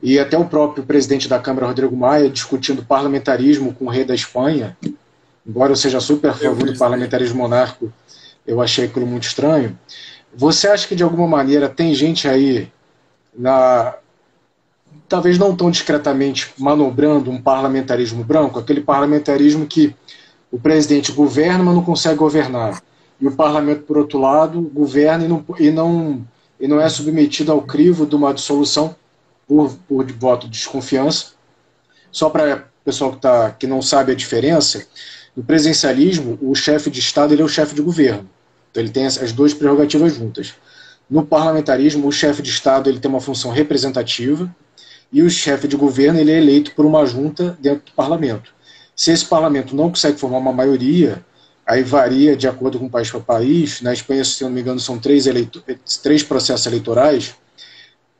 S3: E até o próprio presidente da Câmara, Rodrigo Maia, discutindo parlamentarismo com o rei da Espanha, embora eu seja super a favor do parlamentarismo monárquico, eu achei aquilo muito estranho. Você acha que, de alguma maneira, tem gente aí, talvez não tão discretamente, manobrando um parlamentarismo branco, aquele parlamentarismo que o presidente governa, mas não consegue governar? E o parlamento, por outro lado, governa e não é submetido ao crivo de uma dissolução por voto de desconfiança. Só para o pessoal que não sabe a diferença, no presidencialismo, o chefe de Estado ele é o chefe de governo. Então ele tem as duas prerrogativas juntas. No parlamentarismo, o chefe de Estado ele tem uma função representativa e o chefe de governo ele é eleito por uma junta dentro do parlamento. Se esse parlamento não consegue formar uma maioria, aí varia de acordo com o país para país. Na Espanha, se eu não me engano, são três processos eleitorais.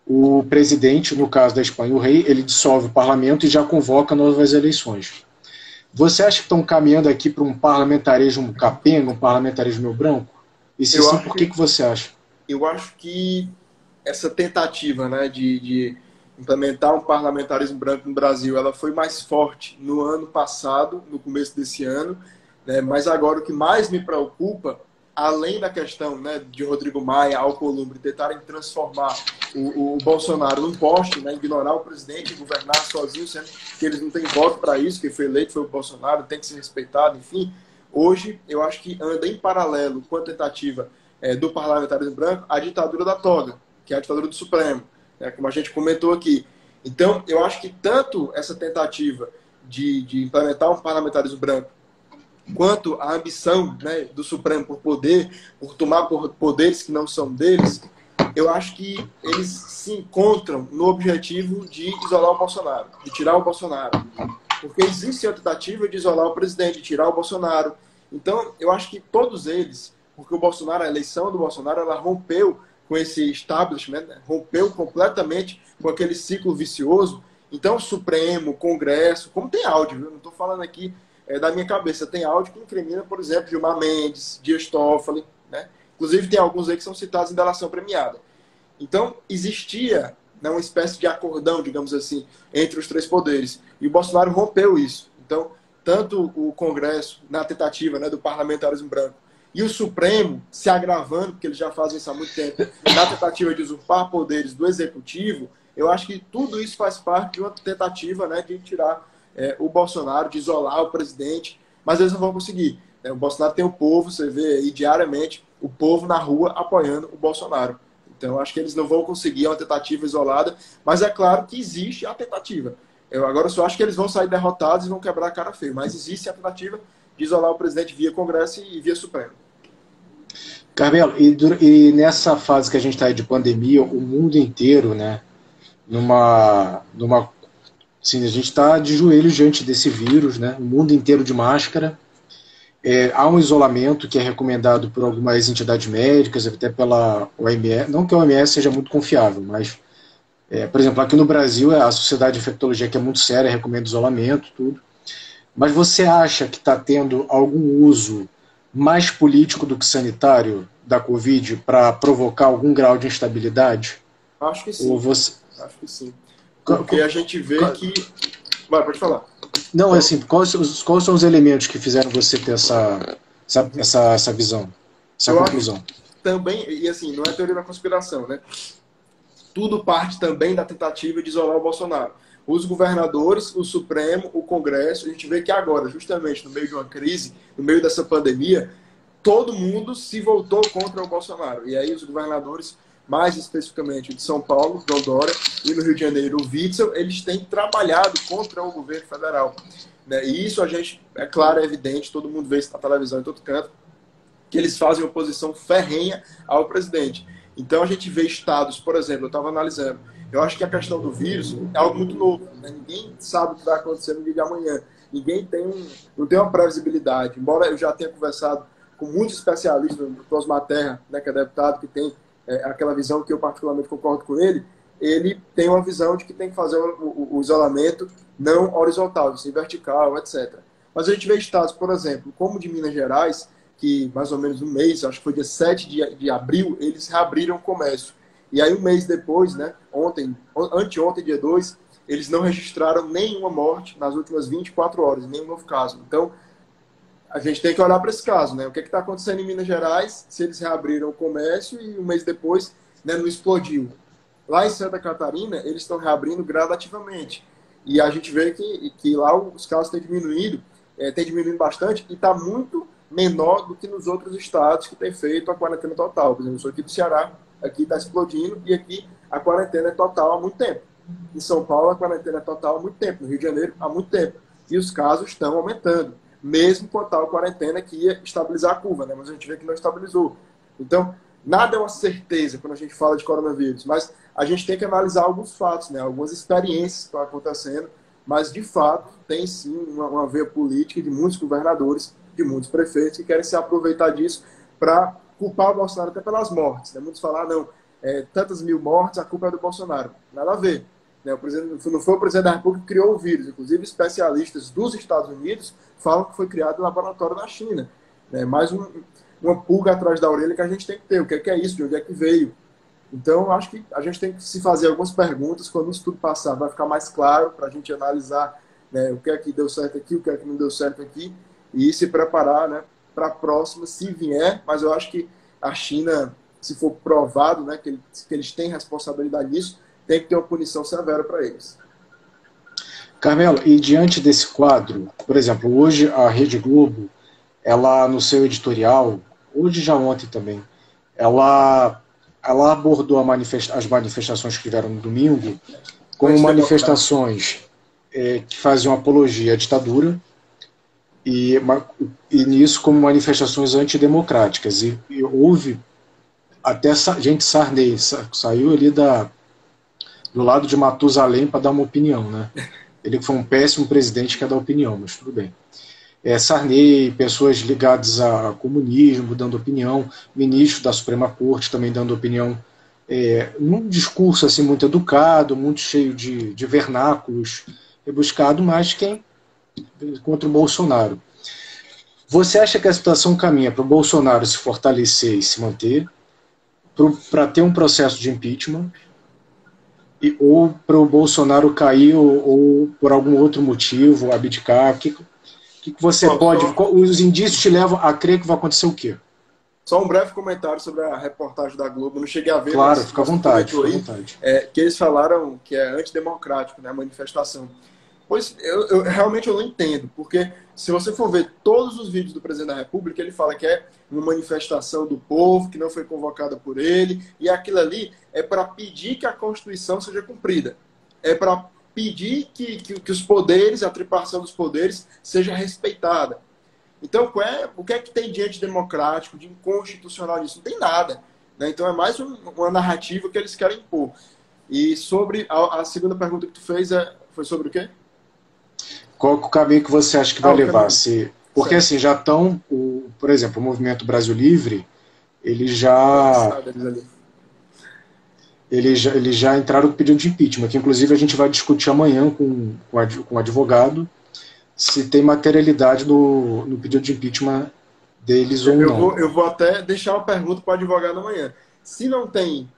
S3: O presidente, no caso da Espanha, o rei, ele dissolve o parlamento e já convoca novas eleições. Você acha que estão caminhando aqui para um parlamentarismo capenga, um parlamentarismo meio branco? E se sim, por que você acha?
S2: Eu acho que essa tentativa, né, de implementar um parlamentarismo branco no Brasil, ela foi mais forte no ano passado, no começo desse ano, né, mas agora o que mais me preocupa, além da questão, né, de Rodrigo Maia, Alcolumbre, tentarem transformar o Bolsonaro num poste, né, ignorar o presidente e governar sozinho, sendo que eles não têm voto para isso, quem foi eleito foi o Bolsonaro, tem que ser respeitado, enfim. Hoje, eu acho que anda em paralelo com a tentativa do parlamentarismo branco a ditadura da toga, que é a ditadura do Supremo, né, como a gente comentou aqui. Então, eu acho que tanto essa tentativa de implementar um parlamentarismo branco, quanto a ambição, né, do Supremo por poder, por tomar poderes que não são deles, eu acho que eles se encontram no objetivo de isolar o Bolsonaro, de tirar o Bolsonaro. Porque existe a tentativa de isolar o presidente, de tirar o Bolsonaro. Então, eu acho que todos eles, porque o Bolsonaro, a eleição do Bolsonaro, ela rompeu com esse establishment, né, rompeu completamente com aquele ciclo vicioso. Então, o Supremo, o Congresso, como tem áudio, viu? Não estou falando aqui da minha cabeça, tem áudio que incrimina, por exemplo, Gilmar Mendes, Dias Toffoli, né? Inclusive tem alguns aí que são citados em delação premiada. Então, existia, né, uma espécie de acordão, digamos assim, entre os três poderes. E o Bolsonaro rompeu isso. Então, tanto o Congresso, na tentativa, né, do parlamentarismo branco, e o Supremo se agravando, porque eles já fazem isso há muito tempo, na tentativa de usurpar poderes do Executivo, eu acho que tudo isso faz parte de uma tentativa, né, de tirar o Bolsonaro, de isolar o presidente, mas eles não vão conseguir. O Bolsonaro tem o povo, você vê aí diariamente o povo na rua apoiando o Bolsonaro. Então, eu acho que eles não vão conseguir, é uma tentativa isolada, mas é claro que existe a tentativa. Eu agora só acho que eles vão sair derrotados e vão quebrar a cara feio, mas existe a tentativa de isolar o presidente via Congresso e via Supremo.
S3: Carmelo, e nessa fase que a gente está aí de pandemia, o mundo inteiro, né, assim, a gente está de joelhos diante desse vírus, né, o mundo inteiro de máscara. Há um isolamento que é recomendado por algumas entidades médicas, até pela OMS, não que a OMS seja muito confiável, mas, por exemplo, aqui no Brasil, a Sociedade de Infectologia, que é muito séria, recomenda isolamento, tudo. Mas você acha que está tendo algum uso mais político do que sanitário da Covid para provocar algum grau de instabilidade?
S2: Acho que sim.
S3: Ou você...
S2: Acho que sim. Porque a gente vê que... Vai, pode falar.
S3: Não, assim, quais são os elementos que fizeram você ter essa visão, essa conclusão?
S2: Também, e assim, não é teoria da conspiração, né? Tudo parte também da tentativa de isolar o Bolsonaro. Os governadores, o Supremo, o Congresso, a gente vê que agora, justamente no meio de uma crise, no meio dessa pandemia, todo mundo se voltou contra o Bolsonaro. E aí os governadores, mais especificamente o de São Paulo, João Dória, e no Rio de Janeiro, o Witzel, eles têm trabalhado contra o governo federal. Né? E isso a gente, é claro, é evidente, todo mundo vê isso na televisão, em todo canto, que eles fazem oposição ferrenha ao presidente. Então a gente vê estados, por exemplo, eu estava analisando, eu acho que a questão do vírus é algo muito novo, né? Ninguém sabe o que vai acontecer no dia de amanhã, ninguém não tem uma previsibilidade, embora eu já tenha conversado com muitos especialistas, o Dr. Materra, né, que é deputado, que tem aquela visão que eu particularmente concordo com ele tem uma visão de que tem que fazer o isolamento não horizontal, sim vertical, etc. Mas a gente vê estados, por exemplo, como de Minas Gerais, que mais ou menos um mês, acho que foi dia 7 de abril, eles reabriram o comércio. E aí um mês depois, né, anteontem, dia 2, eles não registraram nenhuma morte nas últimas 24 horas, nenhum novo caso. Então, a gente tem que olhar para esse caso, né? O que está acontecendo em Minas Gerais, se eles reabriram o comércio e um mês depois, né, não explodiu. Lá em Santa Catarina, eles estão reabrindo gradativamente. E a gente vê que lá os casos têm diminuído bastante e está muito menor do que nos outros estados que têm feito a quarentena total. Por exemplo, eu sou aqui do Ceará, aqui está explodindo e aqui a quarentena é total há muito tempo. Em São Paulo, a quarentena é total há muito tempo. No Rio de Janeiro, há muito tempo. E os casos estão aumentando, mesmo com a tal quarentena que ia estabilizar a curva, né? Mas a gente vê que não estabilizou. Então, nada é uma certeza quando a gente fala de coronavírus, mas a gente tem que analisar alguns fatos, né? Algumas experiências que estão acontecendo, mas de fato tem sim uma veia política de muitos governadores, de muitos prefeitos que querem se aproveitar disso para culpar o Bolsonaro até pelas mortes, né? Muitos falam, não, tantas mil mortes, a culpa é do Bolsonaro. Nada a ver. Né? Não foi o presidente da República que criou o vírus. Inclusive, especialistas dos Estados Unidos falam que foi criado em laboratório na China. Né? Mais uma pulga atrás da orelha que a gente tem que ter. O que é isso? De onde é que veio? Então, acho que a gente tem que se fazer algumas perguntas. Quando isso tudo passar, vai ficar mais claro para a gente analisar, né, o que é que deu certo aqui, o que é que não deu certo aqui, e se preparar, né, para a próxima, se vier. Mas eu acho que a China, se for provado, né, que eles têm responsabilidade nisso, tem que ter uma punição severa para eles.
S3: Carmelo, e diante desse quadro, por exemplo, hoje a Rede Globo, ela no seu editorial, hoje já ontem também, ela abordou as manifestações que tiveram no domingo como manifestações que faziam apologia à ditadura e nisso como manifestações antidemocráticas. E houve até gente Sarney saiu ali do lado de Matusalém para dar uma opinião, né? Ele foi um péssimo presidente que é dar opinião, mas tudo bem. Sarney, pessoas ligadas a comunismo dando opinião, ministro da Suprema Corte também dando opinião, num discurso assim muito educado, muito cheio de vernáculos, rebuscado, mas contra o Bolsonaro. Você acha que a situação caminha para o Bolsonaro se fortalecer e se manter, para ter um processo de impeachment, ou para o Bolsonaro cair ou por algum outro motivo abdicar? O que você pode... Os indícios te levam a crer que vai acontecer o quê?
S2: Só um breve comentário sobre a reportagem da Globo. Não cheguei a ver.
S3: Claro, fica à vontade.
S2: Que eles falaram que é antidemocrático, né, a manifestação. Pois eu realmente não entendo, porque se você for ver todos os vídeos do presidente da República, ele fala que é uma manifestação do povo, que não foi convocada por ele, e aquilo ali é para pedir que a Constituição seja cumprida. É para pedir que os poderes, a tripartição dos poderes, seja respeitada. Então, o que é que tem de antidemocrático, de inconstitucional nisso? Não tem nada. Né? Então, é mais uma narrativa que eles querem impor. E sobre a segunda pergunta que tu fez, foi sobre o quê?
S3: Qual o caminho que você acha que vai levar? Porque certo. Assim, já estão, por exemplo, o Movimento Brasil Livre, eles já entraram com pedido de impeachment, que inclusive a gente vai discutir amanhã com o advogado se tem materialidade no pedido de impeachment deles ou não.
S2: Eu vou até deixar uma pergunta para o advogado amanhã. Se não tem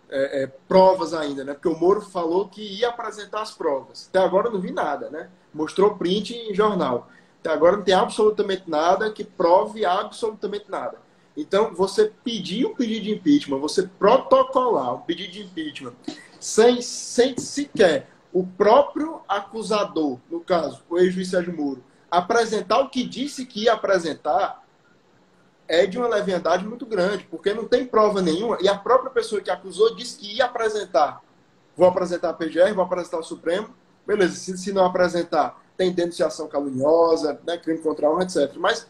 S2: provas ainda, né? Porque o Moro falou que ia apresentar as provas. Até agora eu não vi nada, né? Mostrou print em jornal. Até agora não tem absolutamente nada que prove absolutamente nada. Então, você pedir um pedido de impeachment, você protocolar um pedido de impeachment, sem sequer o próprio acusador, no caso, o ex-juiz Sérgio Moro, apresentar o que disse que ia apresentar, é de uma leviandade muito grande, porque não tem prova nenhuma, e a própria pessoa que acusou disse que ia apresentar. Vou apresentar a PGR, vou apresentar o Supremo, beleza, se não apresentar, tem denunciação caluniosa, né, crime contra a honra, etc. Mas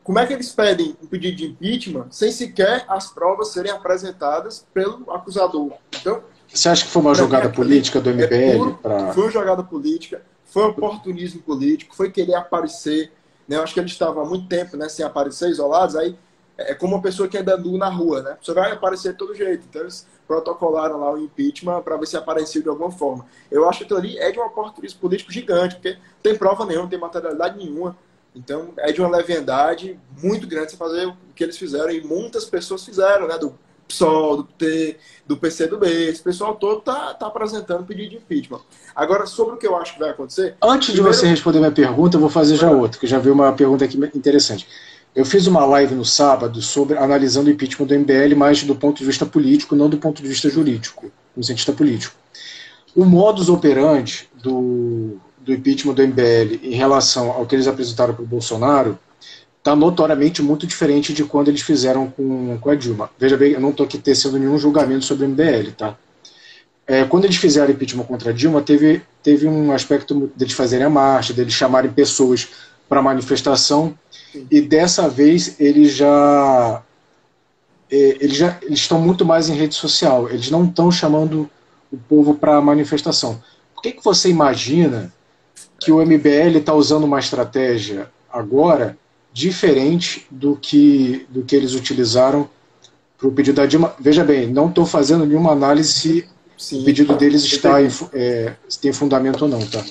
S2: como é que eles pedem um pedido de impeachment sem sequer as provas serem apresentadas pelo acusador? Então,
S3: você acha que foi uma jogada política do MBL?
S2: Foi uma jogada política, foi oportunismo político, foi querer aparecer. Né? Eu acho que eles estavam há muito tempo, né, sem aparecer, isolados, aí é como uma pessoa que anda nu na rua, né? Você vai aparecer de todo jeito. Então eles protocolaram lá o impeachment para ver se aparecia de alguma forma. Eu acho que aquilo ali é de um oportunismo político gigante, porque não tem prova nenhuma, não tem materialidade nenhuma. Então é de uma leviandade muito grande você fazer o que eles fizeram, e muitas pessoas fizeram, né? Do PSOL, do PT, do PCdoB, esse pessoal todo tá apresentando pedido de impeachment. Agora, sobre o que eu acho que vai acontecer...
S3: Antes de você responder minha pergunta, eu vou fazer já outra, que já veio uma pergunta aqui interessante. Eu fiz uma live no sábado analisando o impeachment do MBL, mas do ponto de vista político, não do ponto de vista jurídico, como cientista político. O modus operandi do impeachment do MBL em relação ao que eles apresentaram para o Bolsonaro está notoriamente muito diferente de quando eles fizeram com a Dilma. Veja bem, eu não estou aqui tecendo nenhum julgamento sobre o MBL, tá? Quando eles fizeram impeachment contra a Dilma, teve um aspecto deles fazerem a marcha, deles chamarem pessoas para manifestação, e dessa vez eles já eles estão muito mais em rede social, eles não estão chamando o povo para a manifestação. Por que você imagina que o MBL está usando uma estratégia agora diferente do que eles utilizaram para o pedido da Dilma? Veja bem, não estou fazendo nenhuma análise se o pedido deles se tem fundamento ou não, tá?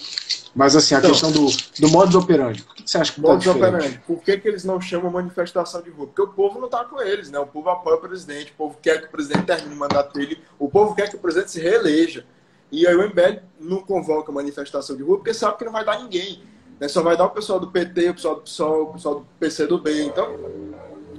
S3: Mas assim, a questão do modus operandi, por que você acha que está diferente?
S2: Por que eles não chamam manifestação de rua? Porque o povo não está com eles, né? O povo apoia o presidente, o povo quer que o presidente termine o mandato dele, o povo quer que o presidente se reeleja. E aí o MBL não convoca manifestação de rua porque sabe que não vai dar ninguém, né? Só vai dar o pessoal do PT, o pessoal do PSOL, o pessoal do PCdoB. Então,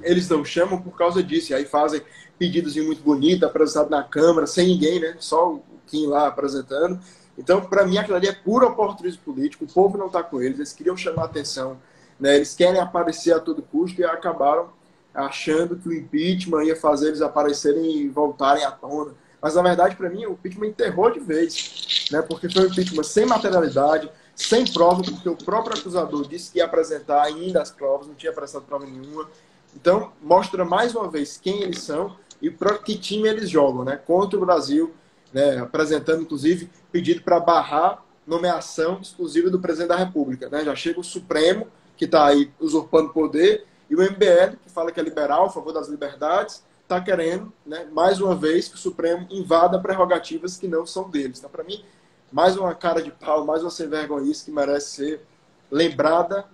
S2: eles não chamam por causa disso. E aí fazem pedidos muito bonitos, apresentados na Câmara, sem ninguém, né? Só o Kim lá apresentando. Então, para mim, aquilo ali é puro oportunismo político. O povo não está com eles, eles queriam chamar a atenção, né? Eles querem aparecer a todo custo e acabaram achando que o impeachment ia fazer eles aparecerem e voltarem à tona. Mas, na verdade, para mim, o impeachment enterrou de vez, né? Porque foi um impeachment sem materialidade, sem prova, porque o próprio acusador disse que ia apresentar ainda as provas, não tinha apresentado prova nenhuma. Então, mostra mais uma vez quem eles são e para que time eles jogam, né? Contra o Brasil, né? Apresentando, inclusive, pedido para barrar nomeação exclusiva do presidente da República, né? Já chega o Supremo, que está aí usurpando poder, e o MBL, que fala que é liberal, a favor das liberdades, está querendo, né, mais uma vez, que o Supremo invada prerrogativas que não são deles. Então, para mim, mais uma cara de pau, mais uma sem vergonhice que merece ser lembrada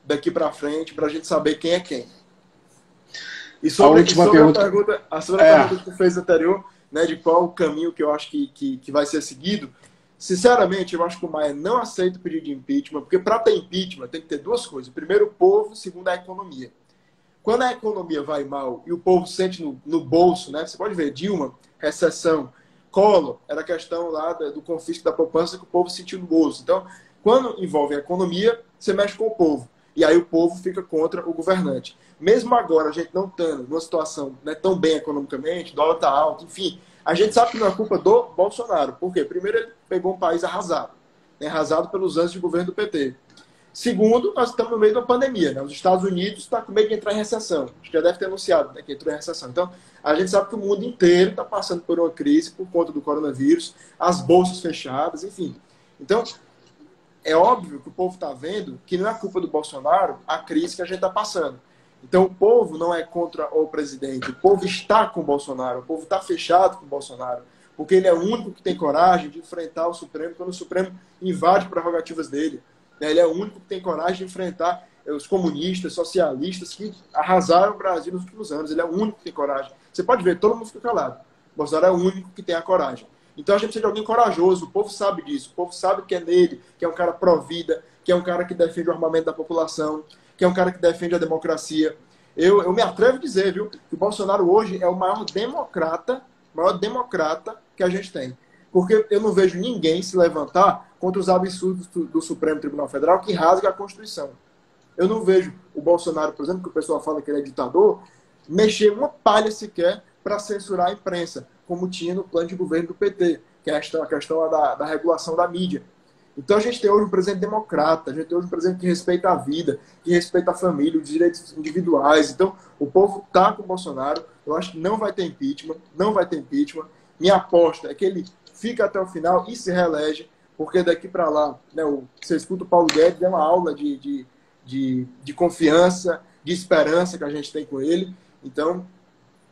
S2: daqui para frente, para a gente saber quem é quem. E sobre a pergunta que tu fez anterior, né, de qual o caminho que eu acho que vai ser seguido, sinceramente, eu acho que o Maia não aceita o pedido de impeachment, porque para ter impeachment tem que ter duas coisas. Primeiro, o povo, segundo, a economia. Quando a economia vai mal e o povo sente no bolso, né? Você pode ver, Dilma, recessão, Collor, era a questão lá do confisco da poupança que o povo sentiu no bolso. Então, quando envolve a economia, você mexe com o povo. E aí o povo fica contra o governante. Mesmo agora, a gente não estando numa situação, né, tão bem economicamente, o dólar está alto, enfim, a gente sabe que não é culpa do Bolsonaro. Por quê? Primeiro, ele pegou um país arrasado, né, arrasado pelos anos de governo do PT. Segundo, nós estamos no meio de uma pandemia, né? Os Estados Unidos estão com medo de entrar em recessão. Acho que já deve ter anunciado, né, que entrou em recessão. Então, a gente sabe que o mundo inteiro está passando por uma crise por conta do coronavírus, as bolsas fechadas, enfim. Então, é óbvio que o povo está vendo que não é culpa do Bolsonaro a crise que a gente está passando. Então, o povo não é contra o presidente. O povo está com o Bolsonaro. O povo está fechado com o Bolsonaro. Porque ele é o único que tem coragem de enfrentar o Supremo quando o Supremo invade prerrogativas dele. Ele é o único que tem coragem de enfrentar os comunistas, socialistas que arrasaram o Brasil nos últimos anos. Ele é o único que tem coragem. Você pode ver, todo mundo fica calado. O Bolsonaro é o único que tem a coragem. Então a gente precisa de alguém corajoso. O povo sabe disso. O povo sabe que é nele, que é um cara pró-vida, que é um cara que defende o armamento da população, que é um cara que defende a democracia. Eu me atrevo a dizer, viu, que o Bolsonaro hoje é o maior democrata que a gente tem. Porque eu não vejo ninguém se levantar contra os absurdos do Supremo Tribunal Federal que rasga a Constituição. Eu não vejo o Bolsonaro, por exemplo, que o pessoal fala que ele é ditador, mexer uma palha sequer para censurar a imprensa, como tinha no plano de governo do PT, que é a questão da regulação da mídia. Então a gente tem hoje um presidente democrata, a gente tem hoje um presidente que respeita a vida, que respeita a família, os direitos individuais. Então o povo está com o Bolsonaro. Eu acho que não vai ter impeachment, não vai ter impeachment. Minha aposta é que ele fica até o final e se reelege, porque daqui para lá, né, você escuta o Paulo Guedes, é uma aula de confiança, de esperança que a gente tem com ele. Então,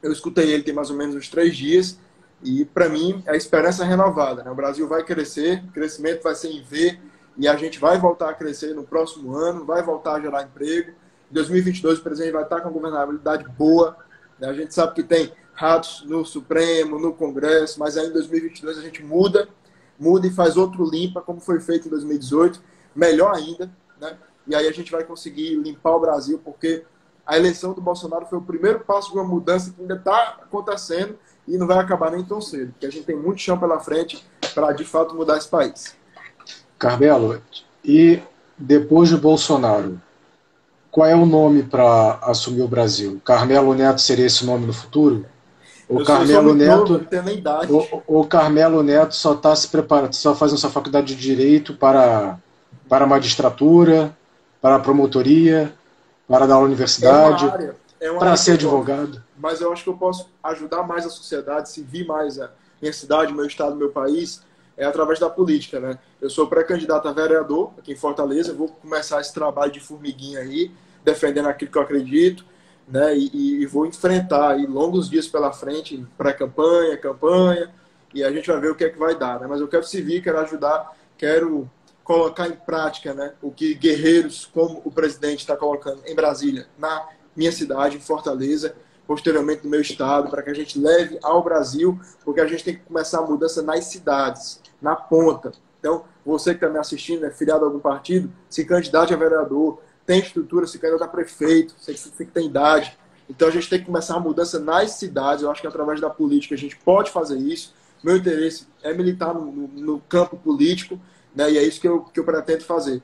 S2: eu escutei ele tem mais ou menos uns 3 dias, e para mim a esperança é renovada, né? O Brasil vai crescer, o crescimento vai ser em V, e a gente vai voltar a crescer no próximo ano, vai voltar a gerar emprego. Em 2022 o presidente vai estar com uma governabilidade boa, né? A gente sabe que tem ratos no Supremo, no Congresso, mas aí em 2022 a gente muda e faz outro limpa, como foi feito em 2018, melhor ainda, né? E aí a gente vai conseguir limpar o Brasil, porque a eleição do Bolsonaro foi o primeiro passo de uma mudança que ainda está acontecendo e não vai acabar nem tão cedo, porque a gente tem muito chão pela frente para, de fato, mudar esse país.
S3: Carmelo, e depois de Bolsonaro, qual é o nome para assumir o Brasil? Carmelo Neto seria esse nome no futuro? O Carmelo Neto,
S2: não tenho nem idade.
S3: O Carmelo Neto só está se preparando, só fazendo sua faculdade de Direito para a magistratura, para a promotoria, para dar aula na universidade.
S2: é uma
S3: para
S2: área que
S3: ser
S2: eu gosto,
S3: advogado.
S2: mas eu acho que eu posso ajudar mais a sociedade, servir mais a minha cidade, meu estado, meu país, através da política, né? Eu sou pré-candidato a vereador aqui em Fortaleza, eu vou começar esse trabalho de formiguinha aí, defendendo aquilo que eu acredito, né? E vou enfrentar aí longos dias pela frente, pré-campanha, campanha, e a gente vai ver o que é que vai dar, né? Mas eu quero servir, quero ajudar, quero colocar em prática, né, o que guerreiros como o presidente está colocando em Brasília, na minha cidade, em Fortaleza, posteriormente no meu estado, para que a gente leve ao Brasil, porque a gente tem que começar a mudança nas cidades, na ponta. Então, você que está me assistindo, é filiado a algum partido, se candidate a vereador, tem estrutura, se candidata a prefeito, você que tem idade. Então, a gente tem que começar a mudança nas cidades. Eu acho que através da política a gente pode fazer isso. Meu interesse é militar no campo político, né, e é isso que eu pretendo fazer.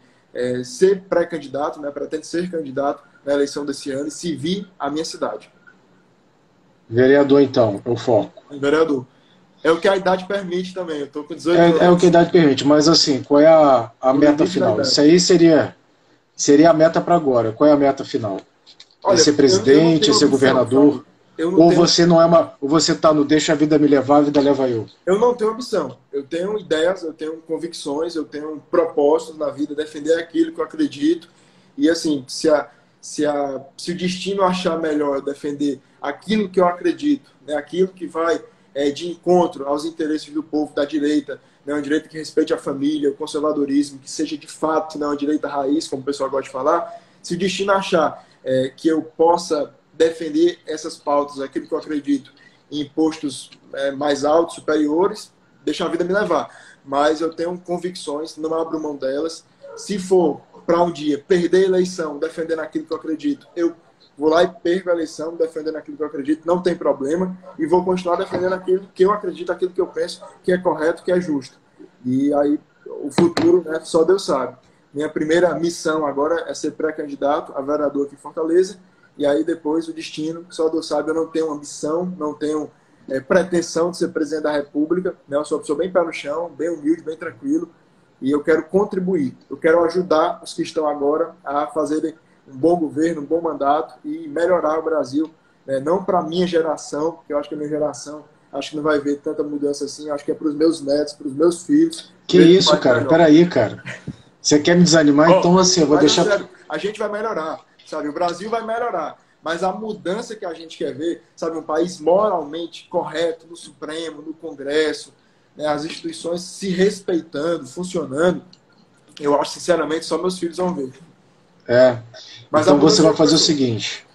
S2: Ser pré-candidato, né, pretendo ser candidato na eleição desse ano e servir a minha cidade.
S3: Vereador, então, é o foco.
S2: Vereador. É o que a idade permite também. Eu estou com 18 anos.
S3: É o que a idade permite, mas assim, qual é a meta final? Isso aí seria a meta para agora. Qual é a meta final?
S2: Olha,
S3: é ser presidente, é ser governador? Ou você não é ou você está no deixa a vida me levar, a vida leva eu?
S2: Eu não tenho ambição. Eu tenho ideias, eu tenho convicções, eu tenho propósitos na vida, defender aquilo que eu acredito. E assim, se o destino achar melhor defender aquilo que eu acredito, né, aquilo que vai de encontro aos interesses do povo da direita, né, uma direita que respeite a família, o conservadorismo, que seja de fato, né, uma direita raiz, como o pessoal gosta de falar, se o destino achar que eu possa defender essas pautas, aquilo que eu acredito, em impostos mais altos, superiores, deixa a vida me levar. Mas eu tenho convicções, não abro mão delas. Se for para um dia perder a eleição defendendo aquilo que eu acredito, eu vou lá e perco a eleição defendendo aquilo que eu acredito, não tem problema, e vou continuar defendendo aquilo que eu acredito, aquilo que eu penso que é correto, que é justo. E aí o futuro, né, só Deus sabe. Minha primeira missão agora é ser pré-candidato a vereador aqui em Fortaleza, e aí depois o destino, só Deus sabe. Eu não tenho ambição, não tenho pretensão de ser presidente da República, né? Eu sou uma pessoa bem pé no chão, bem humilde, bem tranquilo, e eu quero contribuir, eu quero ajudar os que estão agora a fazerem um bom governo, um bom mandato e melhorar o Brasil, né? Não para a minha geração, porque eu acho que a minha geração acho que não vai ver tanta mudança assim, acho que é para os meus netos, para os meus filhos.
S3: Que isso, cara? Peraí, cara. Você quer me desanimar? Então, assim, eu vou deixar...
S2: Sério, a gente vai melhorar, sabe? O Brasil vai melhorar. Mas a mudança que a gente quer ver, sabe? Um país moralmente correto no Supremo, no Congresso, né? As instituições se respeitando, funcionando, eu acho, sinceramente, só meus filhos vão ver. Mas
S3: então você vai fazer o seguinte,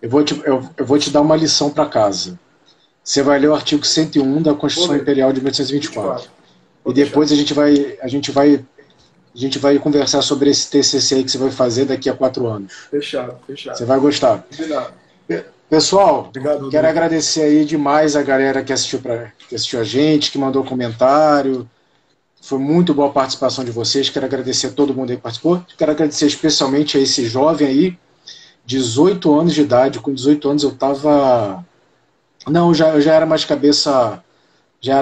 S3: eu vou te dar uma lição para casa. Você vai ler o artigo 101 da Constituição Imperial de 1824. E depois a gente vai conversar sobre esse TCC aí que você vai fazer daqui a 4 anos.
S2: Fechado.
S3: Você vai gostar.
S2: Combinado.
S3: Pessoal,
S2: Obrigado,
S3: quero agradecer aí demais a galera que assistiu a gente, que mandou comentário. Foi muito boa a participação de vocês. Quero agradecer a todo mundo aí que participou. Quero agradecer especialmente a esse jovem aí, 18 anos de idade. Com 18 anos eu estava... Não, eu já era mais cabeça... Já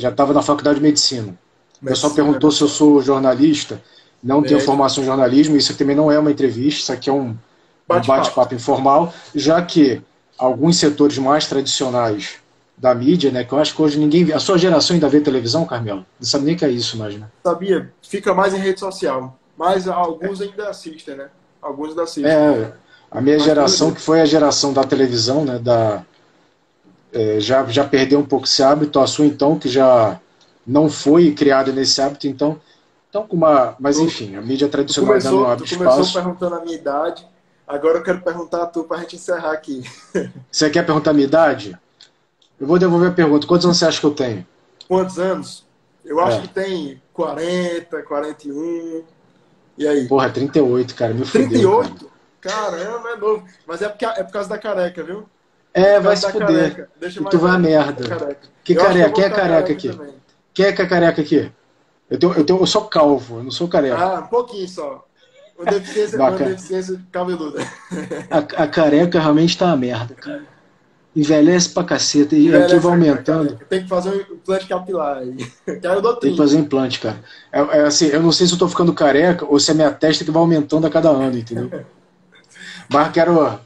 S3: estava na faculdade de medicina. O pessoal perguntou se eu sou jornalista. Não tenho formação em jornalismo. Isso também não é uma entrevista. Isso aqui é um bate-papo informal. Já que alguns setores mais tradicionais da mídia, né, que eu acho que hoje ninguém vê. A sua geração ainda vê televisão, Carmelo? Não sabe nem o que é isso mais, né?
S2: Sabia. Fica mais em rede social. Mas alguns ainda assistem, né? Alguns ainda assistem.
S3: A minha geração, que foi a geração da televisão, né, já perdeu um pouco esse hábito. A sua, então, que já não foi criada nesse hábito, então mas enfim, a mídia tradicional dando um espaço.
S2: Tu começou perguntando a minha idade, agora eu quero perguntar a tu para a gente encerrar aqui.
S3: Você quer perguntar a minha idade? Eu vou devolver a pergunta. Quantos anos você acha que eu tenho?
S2: Quantos anos? Eu acho que tem 40, 41. E aí?
S3: Porra, 38, cara. Me fudeu.
S2: 38? Caramba, é novo. Mas é por causa da careca, viu?
S3: Vai se fuder. E tu vai a merda. Que careca? Quem é careca aqui? Quem é que é careca aqui? Eu sou calvo, eu não sou careca.
S2: Um pouquinho só. Uma deficiência cabeluda.
S3: A careca realmente tá uma merda, cara. Envelhece pra caceta. E aqui vai aumentando.
S2: Tem que fazer um implante capilar aí.
S3: Tem que fazer um implante, cara. Assim, eu não sei se eu tô ficando careca ou se é minha testa que vai aumentando a cada ano, entendeu?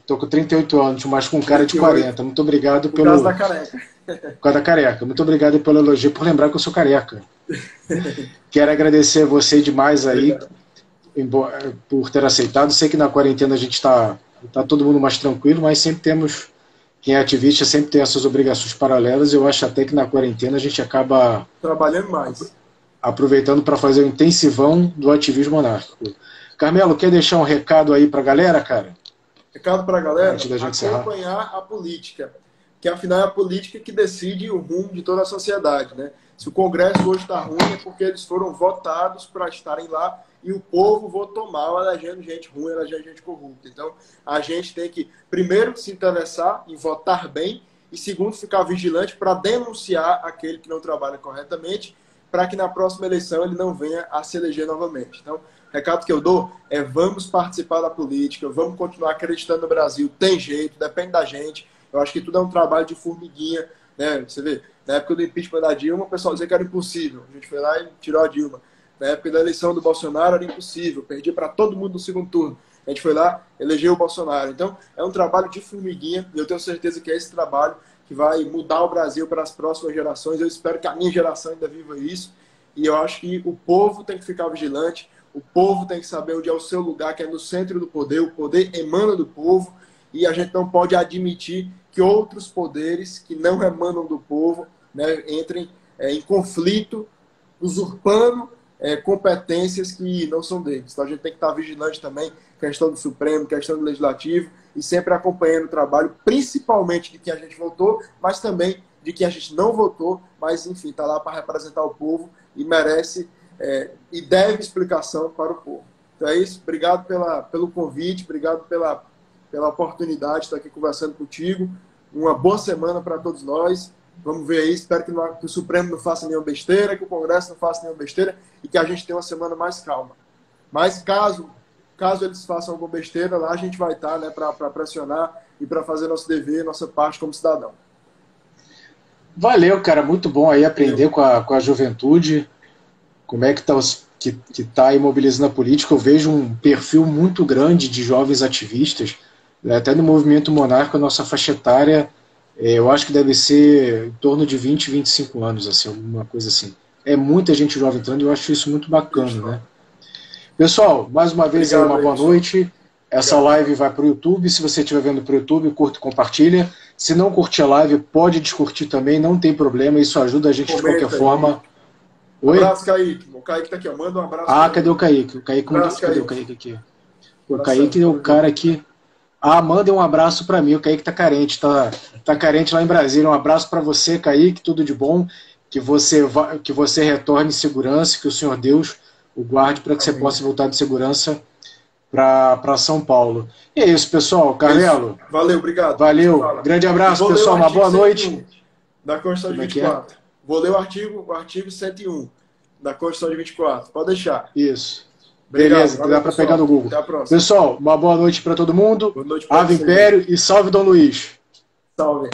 S3: Tô com 38 anos, mas com cara de 40. Muito obrigado
S2: pelo... Por causa da careca.
S3: Por causa da careca. Muito obrigado pelo elogio, por lembrar que eu sou careca. Quero agradecer a você demais aí por ter aceitado. Sei que na quarentena a gente tá todo mundo mais tranquilo, mas sempre temos... Quem é ativista sempre tem essas obrigações paralelas. Eu acho até que na quarentena a gente acaba...
S2: trabalhando mais.
S3: Aproveitando para fazer o intensivão do ativismo anárquico. Carmelo, quer deixar um recado aí para a galera, cara?
S2: Recado para a galera?
S3: Antes da gente
S2: acompanhar a política. Que afinal é a política que decide o rumo de toda a sociedade, né? Se o Congresso hoje está ruim é porque eles foram votados para estarem lá e o povo votou mal, elegendo gente ruim, elegendo gente corrupta. Então, a gente tem que, primeiro, se interessar em votar bem e, segundo, ficar vigilante para denunciar aquele que não trabalha corretamente, para que na próxima eleição ele não venha a se eleger novamente. Então, o recado que eu dou é: vamos participar da política, vamos continuar acreditando no Brasil, tem jeito, depende da gente. Eu acho que tudo é um trabalho de formiguinha, né? Você vê, na época do impeachment da Dilma, o pessoal dizia que era impossível. A gente foi lá e tirou a Dilma. Na época da eleição do Bolsonaro era impossível, perdi para todo mundo no segundo turno. A gente foi lá, elegeu o Bolsonaro. Então, é um trabalho de formiguinha e eu tenho certeza que é esse trabalho que vai mudar o Brasil para as próximas gerações. Eu espero que a minha geração ainda viva isso. E eu acho que o povo tem que ficar vigilante, o povo tem que saber onde é o seu lugar, que é no centro do poder. O poder emana do povo e a gente não pode admitir que outros poderes que não emanam do povo, né, entrem em conflito, usurpando competências que não são deles. Então a gente tem que estar vigilante também, questão do Supremo, questão do Legislativo, e sempre acompanhando o trabalho, principalmente de quem a gente votou, mas também de quem a gente não votou, mas enfim, está lá para representar o povo e merece e deve explicação para o povo. Então é isso, obrigado pelo convite, obrigado pela oportunidade de estar aqui conversando contigo. Uma boa semana para todos nós. Vamos ver aí, espero que o Supremo não faça nenhuma besteira, que o Congresso não faça nenhuma besteira e que a gente tenha uma semana mais calma. Mas caso eles façam alguma besteira, lá a gente vai estar, né, para pressionar e para fazer nosso dever, nossa parte como cidadão.
S3: Valeu, cara, muito bom aí aprender com a juventude, como é que tá imobilizando a política. Eu vejo um perfil muito grande de jovens ativistas, até no movimento monárquico, a nossa faixa etária, eu acho que deve ser em torno de 20, 25 anos, assim, alguma coisa assim. É muita gente jovem entrando e eu acho isso muito bacana, né? Pessoal, mais uma vez, obrigado, aí, uma boa noite. Essa live vai para o YouTube. Se você estiver vendo para o YouTube, curta e compartilha. Se não curtir a live, pode descurtir também, não tem problema. Isso ajuda a gente de qualquer forma.
S2: Oi? Um abraço, Kaique. O Kaique está aqui, manda um abraço.
S3: Cadê o Kaique? Cadê o Kaique aqui? O Kaique é o cara aqui. Manda um abraço para mim. O Kaique tá carente, tá carente lá em Brasília. Um abraço para você, Kaique, tudo de bom. Que você retorne em segurança, que o Senhor Deus o guarde para que você possa voltar de segurança para São Paulo. E é isso, pessoal. Carmelo.
S2: Valeu, obrigado.
S3: Valeu. Grande abraço, pessoal. Uma boa noite.
S2: Da Constituição de 24. Vou ler o artigo 101 da Constituição de 24. Pode deixar.
S3: Isso.
S2: Obrigado.
S3: Beleza,
S2: Valeu,
S3: dá para pegar no Google.
S2: Até a próxima.
S3: Pessoal, uma boa noite para todo mundo.
S2: Boa noite.
S3: Ave Império e salve Dom Luiz.
S2: Salve.